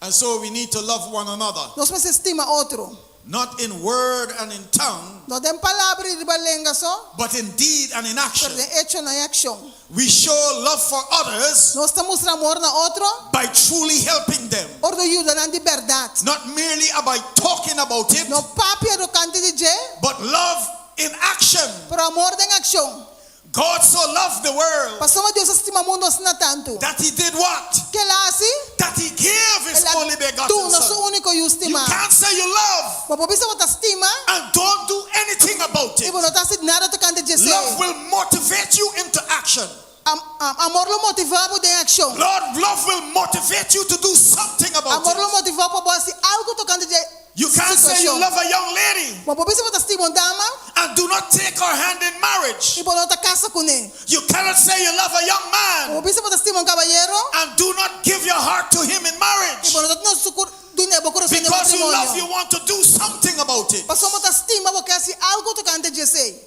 And so we need to love one another, Nós me estima outro. not in word and in tongue, Não tem palavra de balenga só. but in deed and in action. Pero de hecho na action. We show love for others Nós estamos amor na outro. by truly helping them, Ordo ajuda na de verdade. not merely by talking about it, No papia do cante de je. but love in action. Pero amor em action. God so loved the world Pastor Deus estima mundo na tanto. that he did what? Que lá assim? That he gave his Ela only begotten tu nosso son. único e You estima. can't say you love Mas por isso você estima. and don't do anything about E it. você não está nada do cante de Love will motivate you into action. Amor lo motivava de action. Love will motivate you to do something about Amor lo it. motivava para fazer algo tocante de You can't say you love a young lady Mas por isso você estima dama. and do not take her hand in marriage. E você não está casa com ele. You cannot say you love a young man Por isso você estima caballero. and do not give your heart to him in E marriage. você não está dunebo coração de Because you love, matrimônio. you want to do something about it. Pastor você estima porque fazer algo tocante de si.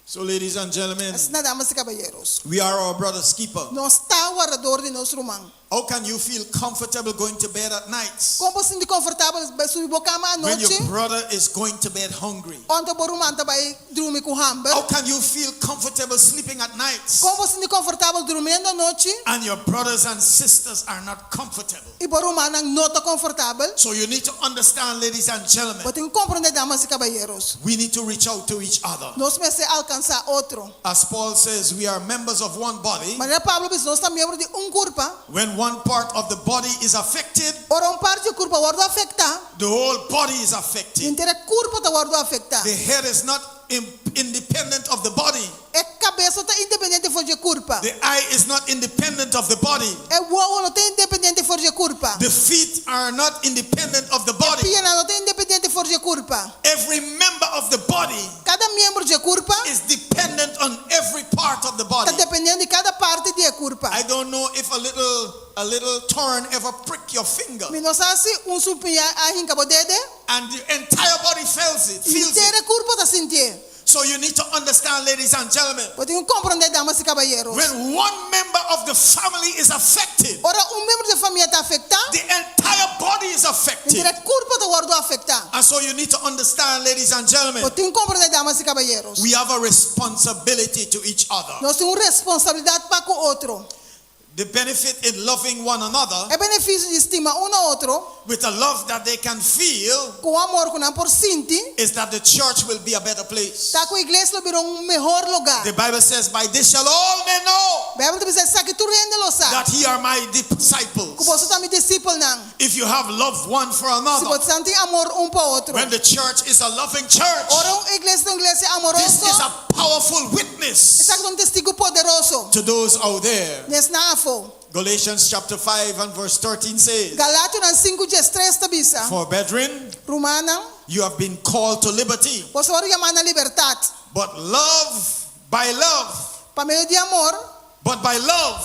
So, ladies and gentlemen, Assim, damas e caballeros. we are our brother's keeper. Nós está guardador de nosso irmão. How can you feel comfortable going to bed at nights Como você se sente confortável subir para cama à when noite? your brother is going to bed hungry? Ontem por irmão vai dormir com hambre. How can you feel comfortable sleeping at nights Como você se sente confortável dormindo à noite? and your brothers and sisters are not comfortable? E por irmão não está confortável. So you need to understand, ladies and gentlemen, Você tem que compreender, damas e caballeros. we need to reach out to each other. Nós precisamos alcançar outro. As Paul says, we are members of one body. Mas Pablo diz, nós estamos membros de corpo. When one part of the body is affected, Ora parte do corpo guarda afetar. the whole body is affected. Inteiro corpo está guarda afetar. The head is not independent of the body. É cabeça está independente fora de corpo. The eye is not independent of the body. É o não está independente fora de corpo. The feet are not independent of the body. Pierna não está independente fora de corpo. Every member of the body Cada membro de corpo is dependent on every part of the body. está dependendo de cada parte de corpo. I don't know if a little thorn ever prick your finger Me não sabe se supinha a hinca bodede. and the entire body feels it. Inteiro corpo está sentindo. So you need to understand, ladies and gentlemen, Você tem que compreender, damas e caballeros. when one member of the family is affected, Ora membro da família está afetado. the entire body is affected. Inteiro corpo está guarda afetado. And so you need to understand, ladies and gentlemen, Você tem que compreender, damas e caballeros. we have a responsibility to each other. Nós temos responsabilidade para com o outro. The benefit in loving one another É benefício de estimar um ao outro with a love that they can feel com amor que não por sentir. is that the church will be a better place. Tá com a igreja virou melhor lugar. The Bible says, by this shall all men know A Bíblia diz essa que tu rende lo sabe. that ye are my Que disciples. você está me discípulo não. If you have love one for Se another. você tem amor para o outro. When the church is a loving church, Ora a igreja é uma igreja this amorosa. is a powerful witness Essa é um testigo poderoso. to those out there. Nesse nafo. Galatians chapter 5 and verse 13 says, Galátios 5:13 tabisa. for brethren, Romana. you have been called to liberty. Você vai chamar na liberdade. But by love, por meio de amor, but by love,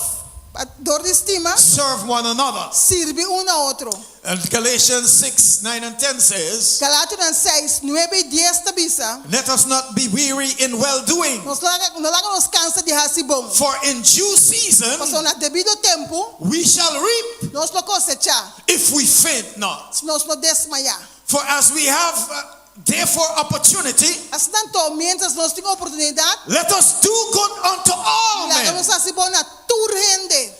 dor de estima, serve one another. sirve um a outro. And Galatians 6, 9 and 10 says, Galátias 6, 9 e 10 avisa, let us not be weary in well-doing, não nos cansa de fazer bom. for in due season Porque no devido tempo, we shall reap nós lo cosechar, if we faint not. nós não desmaiar. For as we have therefore opportunity, Assim, tanto, mientras nós temos oportunidade, let us do good unto all men, nós fazer bom a toda gente,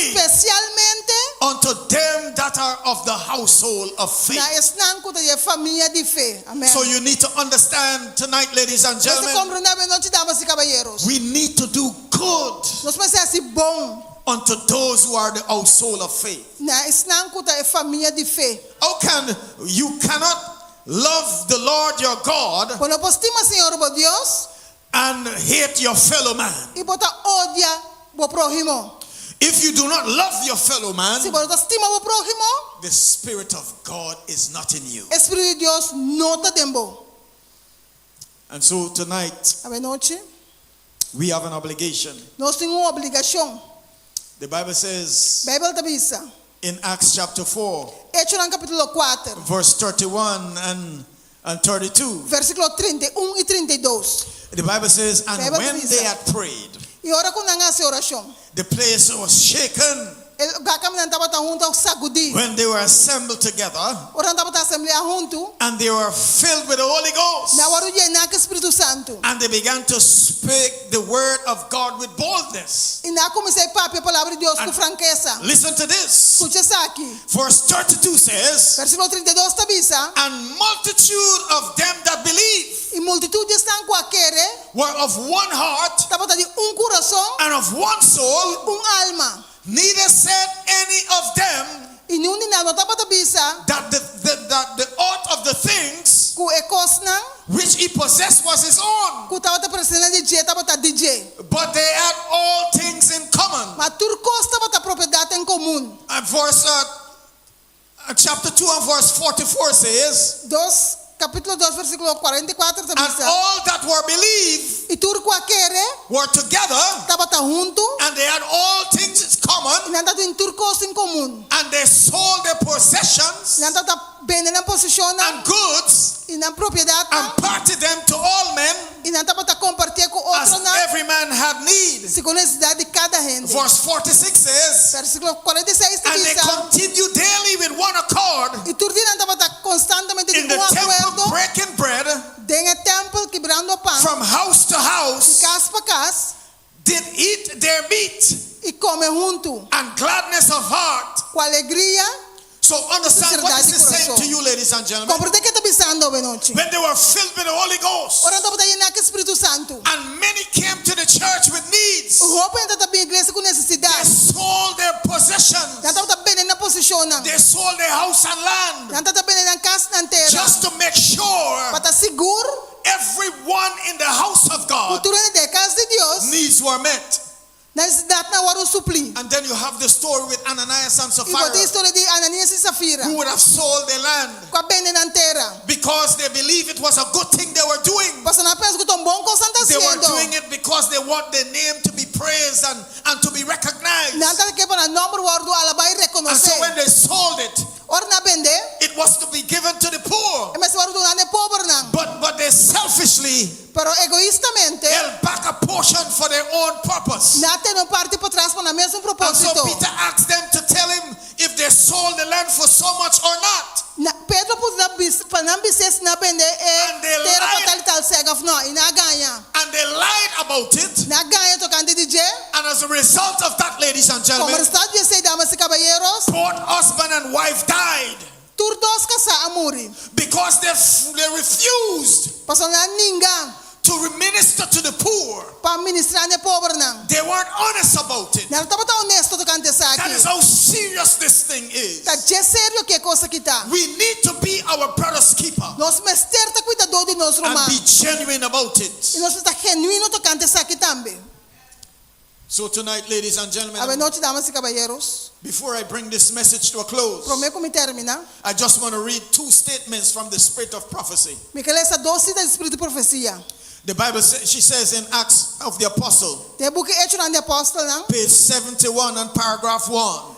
especialmente unto them that are of the household of faith. na esnanco da família de fé. Amen. So you need to understand tonight, ladies and Você gentlemen, compreende, noite, damas e caballeros. we need to do good Nós precisamos fazer bom unto those who are the household of faith. na esnanco da família de fé. You cannot love the Lord your God Quando postima Senhor o Deus and hate your fellow man. e bota odia o prójimo. If you do not love your fellow man, Se bota estima o prójimo, the Spirit of God is not in you. Espírito de Deus não está dentro. And so tonight, A noite, we have an obligation. nós temos uma obrigação. The Bible says A Bíblia avisa. in Acts chapter 4, Hecho no capítulo 4, verse 31 and 32, versículo 31 e 32. the Bible says, and Bible when dice, they had prayed, E ora quando hace oração, the place was shaken. o caminho estava junto ao sacudir. When they were assembled together, Ora estava a assembleia junto, and they were filled with the Holy Ghost, na hora de llenar com o Espírito Santo. and they began to speak the word of God with boldness. E na comecei a papi a palavra de Deus com franqueza. Listen to this. Escucha isso aqui. Verse 32 says, Versículo 32 te avisa. and multitude of them that believe E multitude estão com aquele, were of one heart estava de coração and of one soul. alma. Neither said any of them E não não estava te avisa that the aught of the things que e cosna, which he possessed was his own, que estava te presente de dia, estava te DJ. but they had all things in common. Mas tudo estava te propriedade em comum. And chapter 2 and verse 44 says, Capítulo 2, versículo 44 te and avisa. all that were believed E tudo com aquele were together, estava junto, and they had all things in e common, não estava em tudo coisa em comum. and they sold their possessions Não estava bem na posição and goods e na propriedade, and parted them to all men e não estava a compartilhar com as outro, every man had need. segundo a necessidade de cada gente. Verse 46 says, Versículo 46 te and they diz, continued daily with one accord e tudo dia estava constantemente in de the temple acordo, breaking bread dentro do templo quebrando pão, from house to de house, casa para casa, did eat their meat e come junto, and gladness of heart. com alegria. So understand what this is saying to you, ladies and gentlemen. Compreende que está pensando hoje noite. When they were filled with the Holy Ghost, Ora estava llenar com o Espírito Santo. and many came to the church with needs, O roupa entra também a igreja com they necessidade. sold their possessions, Já estava bem na posição, não. they sold their house and land, Já estava bem na casa na terra. just to make sure Para estar seguro, everyone in the house of God cultura da casa de Deus, needs were met. na necessidade na hora o suplir. And then you have the story with Ananias and E botei a Sapphira, história de Ananias e Safira. who would have sold their land Com a bem na terra. because they believe it was a good thing they were doing. Porque não pensa que tão bom coisa está They were sendo. doing it because they want their name to be praised and to be recognized. Não está que para nome o do alabar e And so reconhecer. when they sold it, Ora na vender, it was to be given to the poor. mas o do não é pobre não. But they selfishly Pero egoístamente, held back a portion for their own purpose. não tem uma parte para trás para o mesmo And so propósito. Peter asked them to tell him if they sold the land for so much or not. Pedro para não bises na vender And they terra lied. para tal cega não e não ganha. And they lied about it. Não ganha tocante de je. And as a result of that, ladies and Como gentlemen, está dizendo damas e caballeros, both husband and wife died tur dos casa a morrer. because they refused Para não ninguém to minister to the poor. para ministrar ne pobre não. They weren't honest about it. Não estava tão honesto tocante essa That aqui. is how serious this thing is. Tá de sério que coisa que tá. We need to be our brother's keeper Nós mester tá cuidador de nós and be romano. genuine about E it. nós está genuíno tocante essa aqui também. So tonight, ladies and gentlemen, A noche, damas y caballeros, before I bring this message to a close, prometo me termina. I just want to read two statements from the spirit of prophecy. Me quer ler essa doce da espírito de profecia. The Bible says, she says in Acts of the Apostle, Tem book Hechos de Apóstolo, não? page 71 and paragraph 1.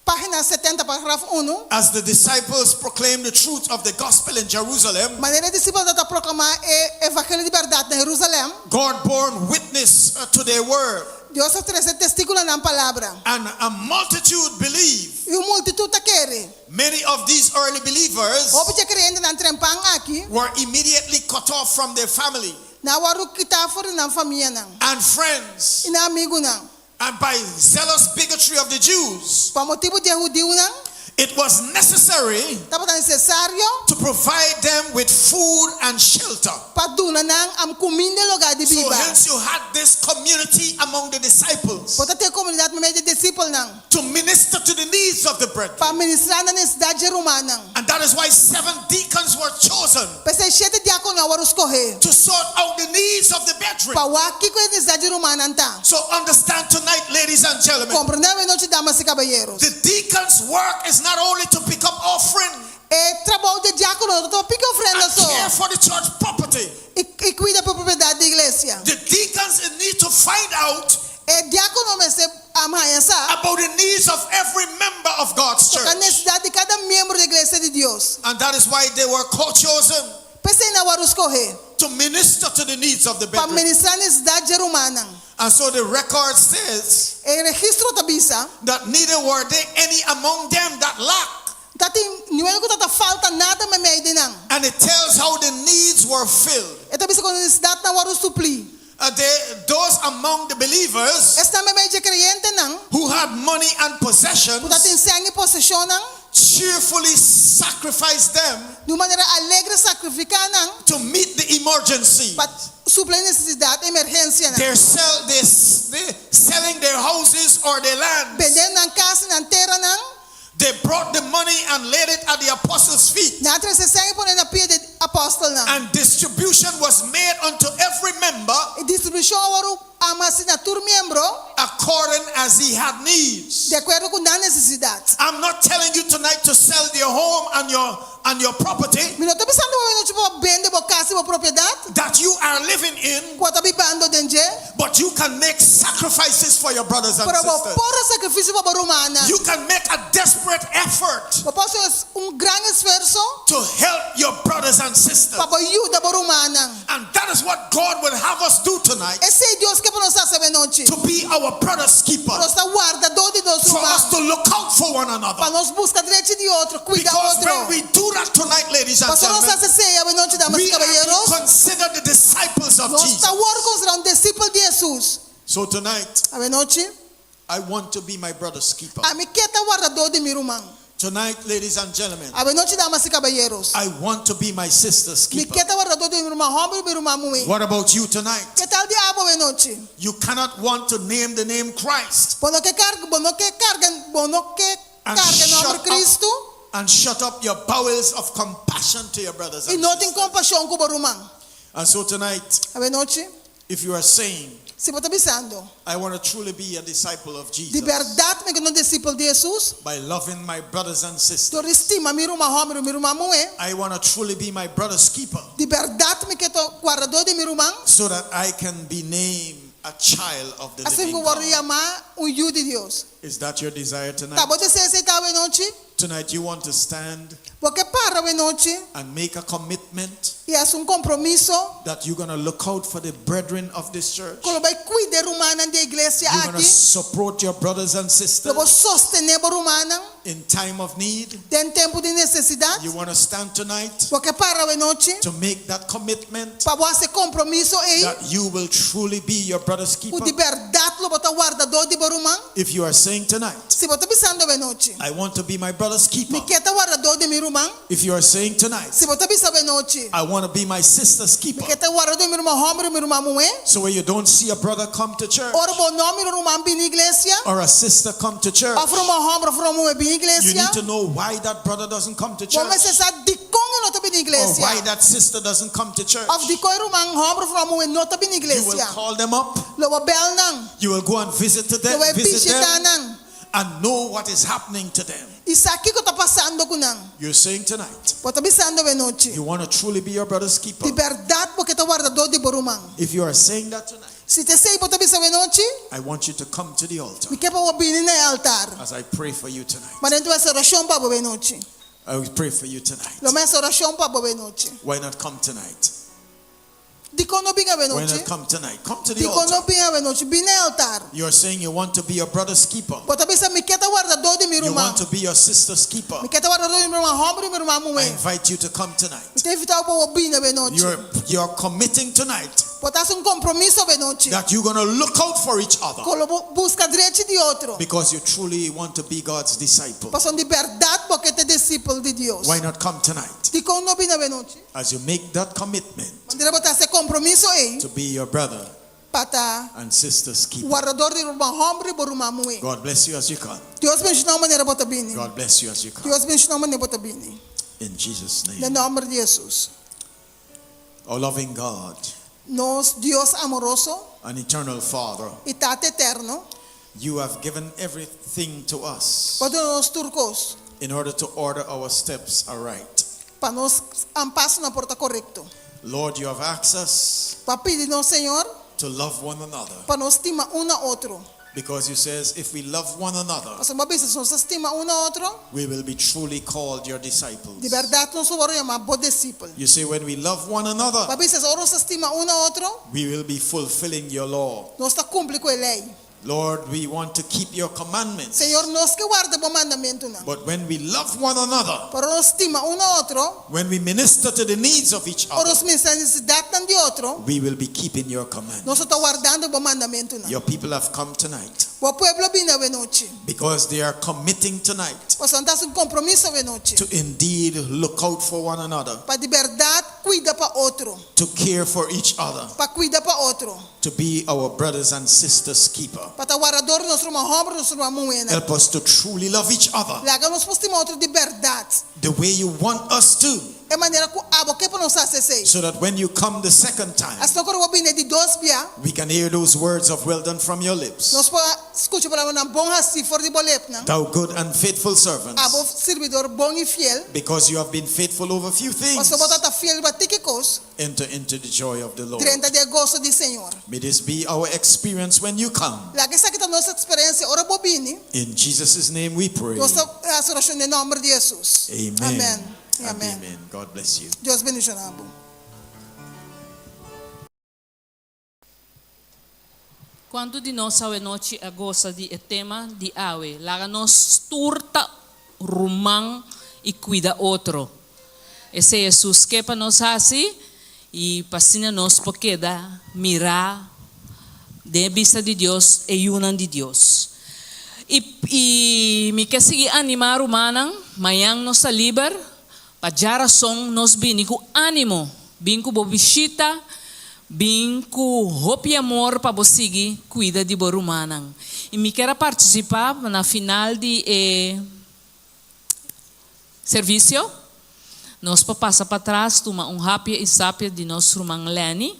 Página 70, parágrafo 1. As the disciples proclaimed the truth of the gospel in Jerusalem, Maneira discípulos da proclamar o evangelho de verdade em Jerusalém. God bore witness to their word, Deus oferece testemunho na palavra. and a multitude believed. E multitud tá querendo. Many of these early believers Ou porque crente na trempang aqui, were immediately cut off from their family na waru kita fora na família não. and friends, E na amigo não. and by zealous bigotry of the Jews, Por motivo de judeu não. it was necessary Estava necessário to provide them with food and shelter. para duna não am comida lugar de So viva. hence you had this community among the disciples Pode ter comunidade no meio de discípulos não. to minister to the needs of the brethren. Para ministrar na necessidade romana. And that is why 7 deacons were chosen Pensei 7 diáconos waru escorrer. to sort out the needs of the brethren. Para o aqui com a necessidade romana então. So understand tonight, ladies and gentlemen, Compreendeu, noite, damas e caballeros? the deacons' work is not only to pick up offering Trabalho de diácono, não pica ofrenda and só. care for the church property. E cuida para a propriedade da igreja. The deacons need to find out Diácono me se amanhã sabe. about the needs of every member of God's A church. necessidade de cada membro da igreja de Deus. And that is why they were co-chosen Pensei na waru escorrer. to minister to the needs of the Para brethren. ministrar a necessidade romana. And so the record says E registro tabisa. that neither were there any among them that lacked. Tati niwelo ko tata falta nada me meio de não. And it tells how the needs were filled. E tabisa com necessidade na waru supli. Those among the believers Esta me meio de crente não. who had money and possessions Tati sangue possessão não. cheerfully sacrificed them De maneira alegre sacrificar não. to meet the emergency. Para suplir necessidade, emergência não. They're selling their houses or their lands. Vendendo na casa, na terra não. They brought the money and laid it at the apostles' feet. Na outra sangue põe na pia de apóstolo não. And distribution was made unto every member E distribuição waru ama assinatura membro according as he had needs. de acordo com a necessidade. I'm not telling you tonight to sell your home and your property Me não estou pensando que tipo vende a casa e propriedade. that you are living in, Pode estar bibando dentro. but you can make sacrifices for your brothers and Para sisters. pôr sacrifício para a romana. You can make a desperate effort Posso grande esforço to help your brothers and sisters. para ajudar a romana. And that is what God will have us do tonight, Esse é Deus que para nós fazer noite. to be our brother's keeper, Nós está guardador de nós for us romanos. to look out for one Para another. nós buscar direito de outro, cuidar Because when outro. we do that tonight, ladies and Pastor, nós gentlemen, está ceia a noite, damas e we are caballeros. to consider the disciples of Nós Jesus. está considerando discípulo de Jesus. So tonight, A noite, I want to be my brother's keeper. a mim que está guardador de meu irmão. Tonight, ladies and gentlemen, A noite, damas e caballeros. I want to be my sister's Me keeper. que está guardador de meu irmão, homem, meu irmão, mãe. What about you tonight? Que tal diabo a noite? You cannot want to name the name Christ Bono que carga, bono que and carga no nome de Cristo. shut up your bowels of compassion to your brothers E and não tem sisters. compaixão com o irmão. And so tonight, A noite, if you are saying, se você está pensando, I want to truly be a disciple of de Jesus verdade, me que não discípulo de Jesus, by loving my brothers and sisters, tu estima meu irmão, homem, meu irmão, mãe. I want to truly be my brother's keeper De verdade, me que estou guardador de meu irmão. so that I can be named a child of the Assim living que eu vou God. chamar filho de Deus. Is that your desire Tá, tonight? você aceitar a noite? Tonight you want to stand Porque para a noite and make a commitment e é compromisso. that you're going to look out for the brethren of this church. Quando vai cuidar humana da igreja You're going to aqui, support your brothers and eu vou sisters sostener a humana in time of need. em tempo de necessidade. You want to stand tonight Porque para a noite, to make that commitment para você compromisso aí, that you will truly be your brother's o keeper. de verdade, eu vou estar guardador de irmão. If you are saying tonight, Se você está pensando a noite, I want to be my brother's keeper. me quer estar guardador de meu irmão. If you are saying tonight, Se você está pensando a noite, I want to be my sister's keeper. me quer estar guardador de meu irmão, homem, meu irmão, mulher. So when you don't see a brother come to church Ora, bom nome, meu irmão, bem na igreja. or a sister come to church, Afro uma homem, afro uma mulher, bem na you igreja. need to know why that brother doesn't come to Bom, mas church. você sabe de como eu não estou why that sister doesn't come to church. Of die koi rumang hombro from we not in You will iglesia. call them up. Lo wa bel nang. You will go and visit them, Lo wa visit pisita them, nang. and know what is happening to them. Isaki ko ta pasando ko nang. You're saying tonight, Po ta bisando we noche. you want to truly be your brother's keeper. Di verdad po kita guardador di borumang. If you are saying that tonight, Si te sei po ta bisa we noche, I want you to come to the altar mi kepa wa bini na altar. as I pray for you tonight. Manento esa oración pa we noche. I will pray for you tonight. Lo mesa oración pa we noche. Why not come tonight? Di ko no binga we Why noche. not come tonight? Come to Di the ko no altar. binga we noche. Bine altar. You're saying you want to be your brother's keeper. Po ta bisa mi keta guardador di mi You rumang. want to be your sister's keeper. Mi keta guardador di mi rumang hombro mi rumang mo I we. invite you to come tonight. Mi te invitao po wa bine we noche. You're committing tonight Po ta un compromiso we noche. that you're going to look out for each other Ko lo busca direito di otro. because you truly want to be God's disciple. Pason di verdad porque te disciple di Dios. Why not come tonight Di ko no bina we noche. as you make that commitment Mandira bota ese compromiso to be your brother pata and sister's keeper? guardador di rumang hombro bo rumang mo we. God bless you as you come. Dios bendiga maneira bota bini. God bless you as you come. Dios bendiga maneira bota bini. In Jesus' No name. nome de Jesus. Our loving God, Nos Dios amoroso an eternal Father, y tate eterno. you have given everything to us Pode nos turcos in order to order our steps aright. para nos ampasso na porta correcto. Lord, you have asked us Para pedir no Senhor to love one another para nos estima a outro. because you says if we love one another, Mas uma vez nos estima a outro, we will be truly called your disciples. de verdade nos vamos chamar bo discípulo. You say when we love one another, Para vezes ora nos estima a outro, we will be fulfilling your law. nós está cumpre com a lei. Lord, we want to keep your commandments. Senhor, nós que guarda o mandamento não. But when we love one another, Para nos estima outro, when we minister to the needs of each ora other, nos mensa necessidade de outro, we will be keeping your commandments. nós está guardando o mandamento não. Your people have come tonight O pueblo bina we noche. because they are committing tonight Pois não um compromisso we noche. to indeed look out for one another, Para de verdade cuida para outro, to care for each other, para cuida para outro. to be our brothers and sisters' keeper. Para guardador nos ruma hombro nos ruma moena. Help us to truly love each other Laga nos postima outro de verdade. the way you want us to, É maneira que abo que para nos acessei. so that when you come the second time, As não quero bine de dois bia, we can hear those words of well done from your lips. nós pode escutar para uma bom assim for de bolep, não? Thou good and faithful servant, Abo servidor bom e fiel. because you have been faithful over few things, Mas bota ta fiel para tique cos. enter into the joy of the Lord. 30 de agosto de Senhor. May this be our experience when you come. Laga essa que tá nossa experiência ora bobini. In Jesus' name we pray. Nossa oração em nome de Jesus. Amen. Amém. And Amém. amen. God bless you. Deus bendiga nabo. Quando di nós awe noite a gosta de tema de awe, laga nos turta rumang e cuida outro. Esse Jesus que para nós assim e passina nos porque da mirar de vista de Deus e unan de Deus. E me quer seguir animar humanan, mayang nos a liber, para jara song nos bini com ânimo, bem com bobishita, bem com hope e amor para você cuida de bor humanan. E me quer participar na final de serviço. Nós para passar para trás, toma happy e sápia de nosso irmão Lenny,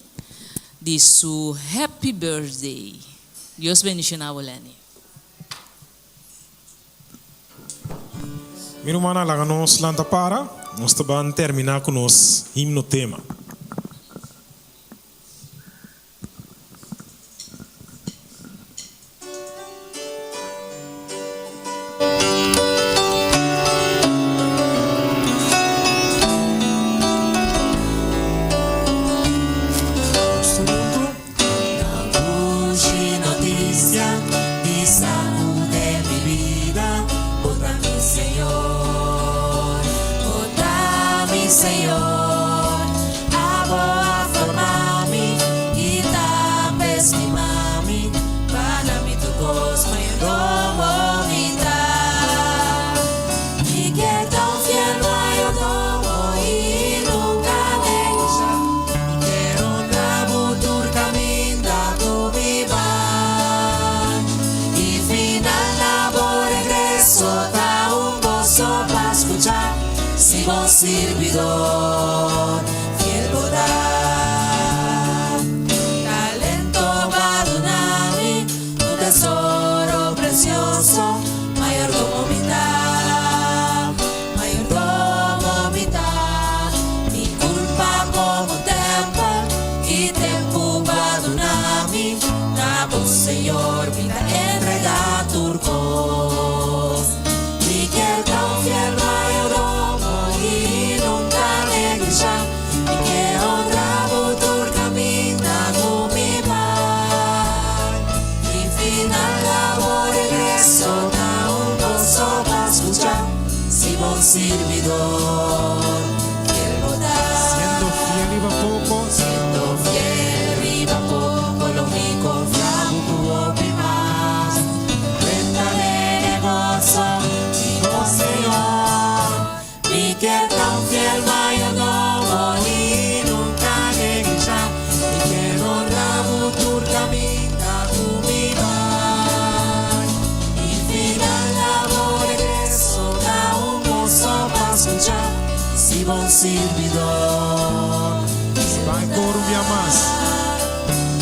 de su happy birthday. Deus bendiga Lenny. Meu irmão, lá nós lanta para, nós vamos terminar com nosso himno tema. Servidor. bom servidor, fiel votar. Siendo fiel iba poco, Siendo fiel riba poco, lo mi confiamo tu más. Cuenta de negocio, digo Señor, mi que tan fiel mayordomo y nunca neguilla, mi que honramos tu camino tu mi vai. Y final labor regreso, da un gozo para escuchar, si bom servidor. vai corubia más.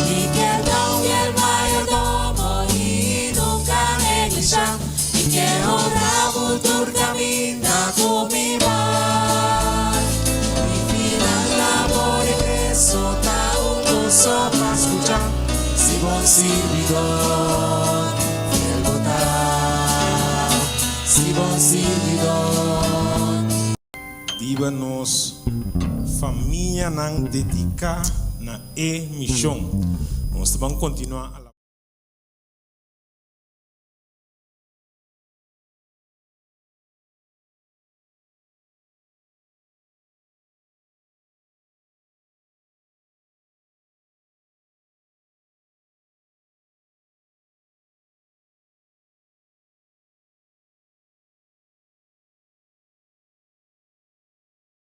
Y que tan fiel mayordomo y nunca neguilla, y que honramos tu camino tu mi vai. Y final labor regreso, da un gozo para escuchar, si bom servidor, fiel votar, si bom servidor. Diba nos família nang dedica na Mishon. Nós vamos continuar a